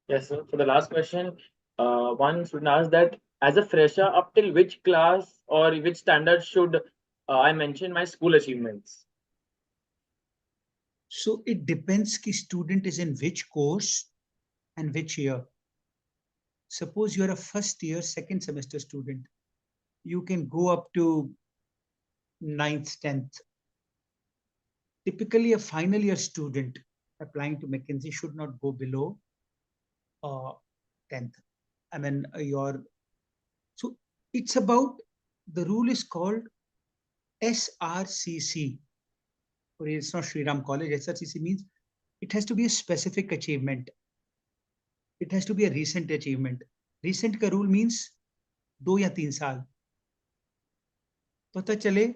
Yes, sir. For the last question, one student asked that as a fresher, up till which class or which standard should I mention my school achievements? So it depends ki student is in which course and which year. Suppose you're a first year, second semester student, you can go up to 9th, 10th. Typically, a final year student applying to McKinsey should not go below 10th. I mean, so it's about, the rule is called SRCC, or it's not Sri Ram College. SRCC means it has to be a specific achievement. It has to be a recent achievement. Recent का rule means 2 या 3 साल. पता चले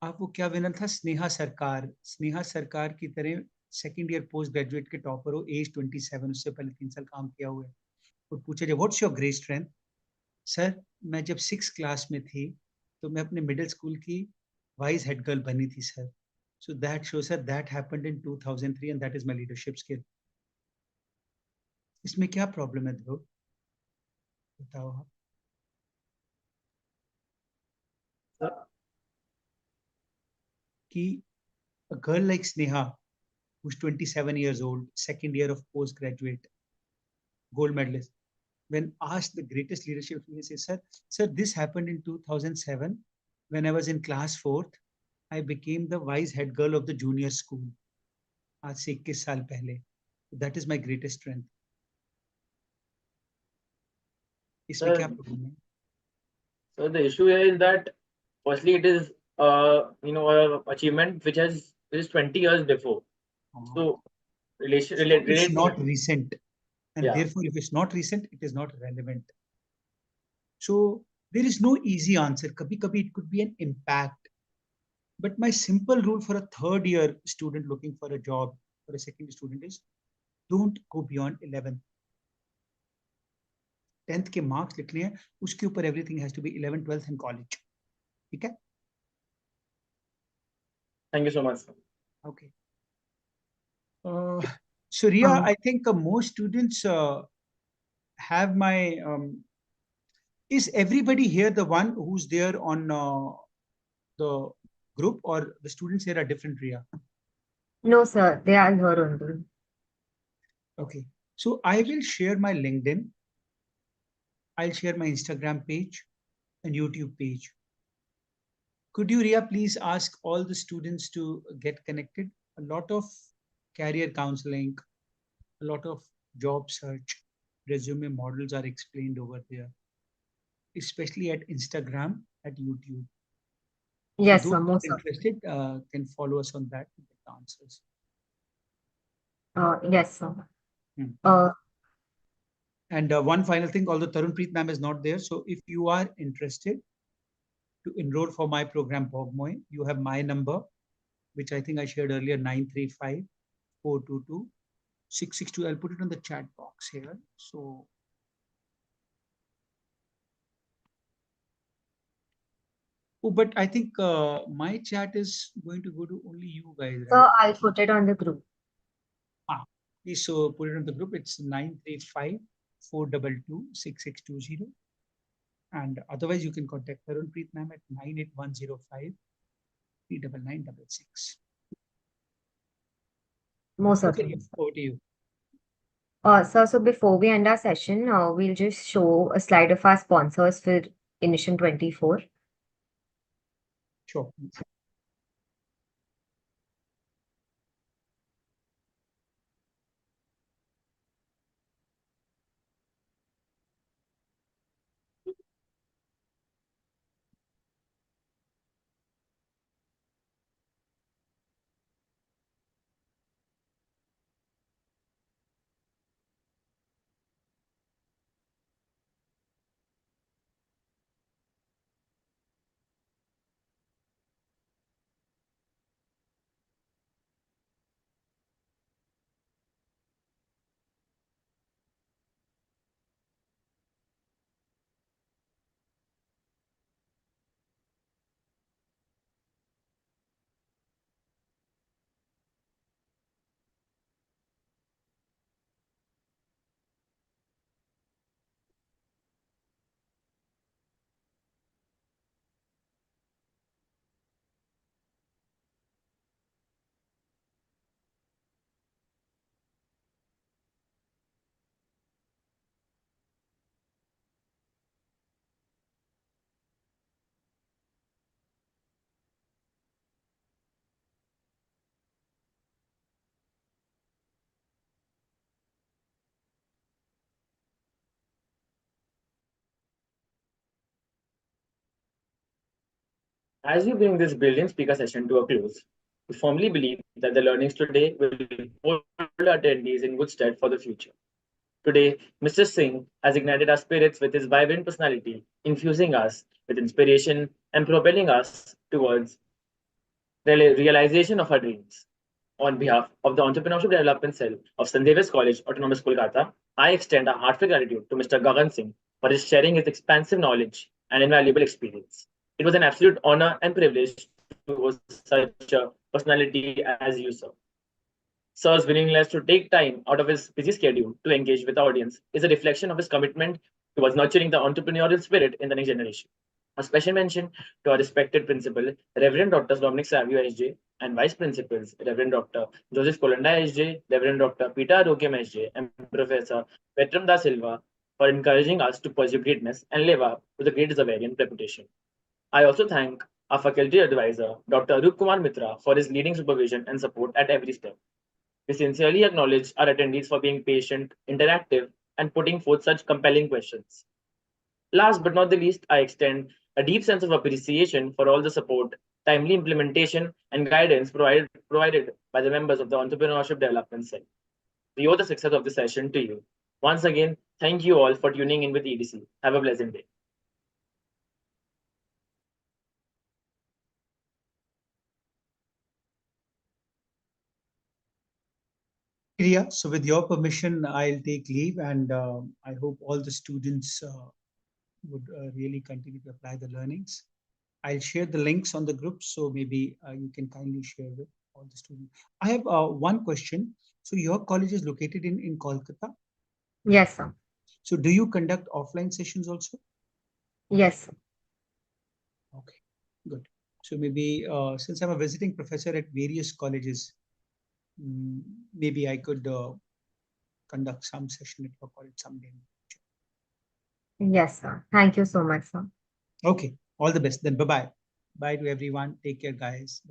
आपको क्या winner था, स्नेहा सरकार की तरह सेकंड ईयर पोस्ट ग्रेजुएट के टॉपर हो, एज 27, उससे पहले 3 साल काम किया हुआ है, और पूछा जाए what's your great strength, sir मैं जब 6 क्लास में थी तो मैं अपने मिडिल स्कूल की वाइस हेड गर्ल बनी थी sir. So that shows sir that happened in 2003 and that is my leadership skill. इसमें क्या प्रॉब्लम है ध्रुव, बताओ आप. कि a girl like Sneha, who's 27 years old, second year of postgraduate, gold medalist, when asked the greatest leadership, he says, sir, this happened in 2007 when I was in class 4th. I became the vice head girl of the junior school. आज से 21 साल पहले. That is my greatest strength. इसमें क्या problem है? So the issue here is that firstly it is a achievement which is 20 years before. So it's not recent, and Yeah. therefore if it's not recent, it is not relevant. So there is no easy answer. Kabhi it could be an impact. But my simple rule for a third year student looking for a job, for a second student, is don't go beyond 11th. 10th के marks लिखने हैं, उसके ऊपर everything has to be 11th, 12th and college. ठीक है? Thank you so much. Okay. So Riya, I think most students have my, is everybody here the one who's there on the group, or the students here are different, Ria? No, sir, they are here only. Okay. So I will share my LinkedIn. I'll share my Instagram page and YouTube page. Could you, Ria, please ask all the students to get connected? A lot of career counseling, a lot of job search, resume models are explained over there, especially at Instagram, at YouTube. So Yes, those sir, who most are of. interested can follow us on that to get the answers. Yes, sir. Hmm. Uh, And one final thing, although Tarunpreet ma'am is not there, so if you are interested to enroll for my program Bogmoy, you have my number, which I think I shared earlier, 935-422-662. I'll put it on the chat box here. So oh, but I think my chat is going to go to only you guys, so right? I'll put it on the group. Please so put it on the group. It's 935-422-6620. And otherwise, you can contact Tarunpreet ma'am at 98105-39966. Most Okay, certainly. over to you. Sir, so before we end our session, we'll just show a slide of our sponsors for Initiation 24. Sure. As we bring this brilliant speaker session to a close, we firmly believe that the learnings today will hold attendees in good stead for the future. Today, Mr. Singh has ignited our spirits with his vibrant personality, infusing us with inspiration and propelling us towards realization of our dreams. On behalf of the Entrepreneurship Development Cell of St. David's College, Autonomous Kolkata, I extend our heartfelt gratitude to Mr. Gagan Singh for his sharing his expansive knowledge and invaluable experience. It was an absolute honor and privilege to host such a personality as you, sir. Sir's willingness to take time out of his busy schedule to engage with the audience is a reflection of his commitment towards nurturing the entrepreneurial spirit in the next generation. A special mention to our respected principal, Reverend Dr. Dominic Savio SJ, and Vice Principals, Reverend Dr. Joseph Colanda SJ, Reverend Dr. Peter Rokem SJ, and Professor Petram Da Silva for encouraging us to pursue greatness and live up to the great Zavarian reputation. I also thank our faculty advisor, Dr. Arup Kumar Mitra, for his leading supervision and support at every step. We sincerely acknowledge our attendees for being patient, interactive, and putting forth such compelling questions. Last but not the least, I extend a deep sense of appreciation for all the support, timely implementation, and guidance provided by the members of the Entrepreneurship Development Cell. We owe the success of this session to you. Once again, thank you all for tuning in with EDC. Have a pleasant day. Priya, so with your permission, I'll take leave, and I hope all the students would really continue to apply the learnings. I'll share the links on the group, so maybe you can kindly share with all the students. I have one question. So your college is located in Kolkata. Yes, sir. So do you conduct offline sessions also? Yes, sir. Okay, good. So maybe since I'm a visiting professor at various colleges, maybe I could conduct some session at your college someday. Yes, sir. Thank you so much, sir. Okay, all the best. Then bye-bye. Bye to everyone. Take care, guys.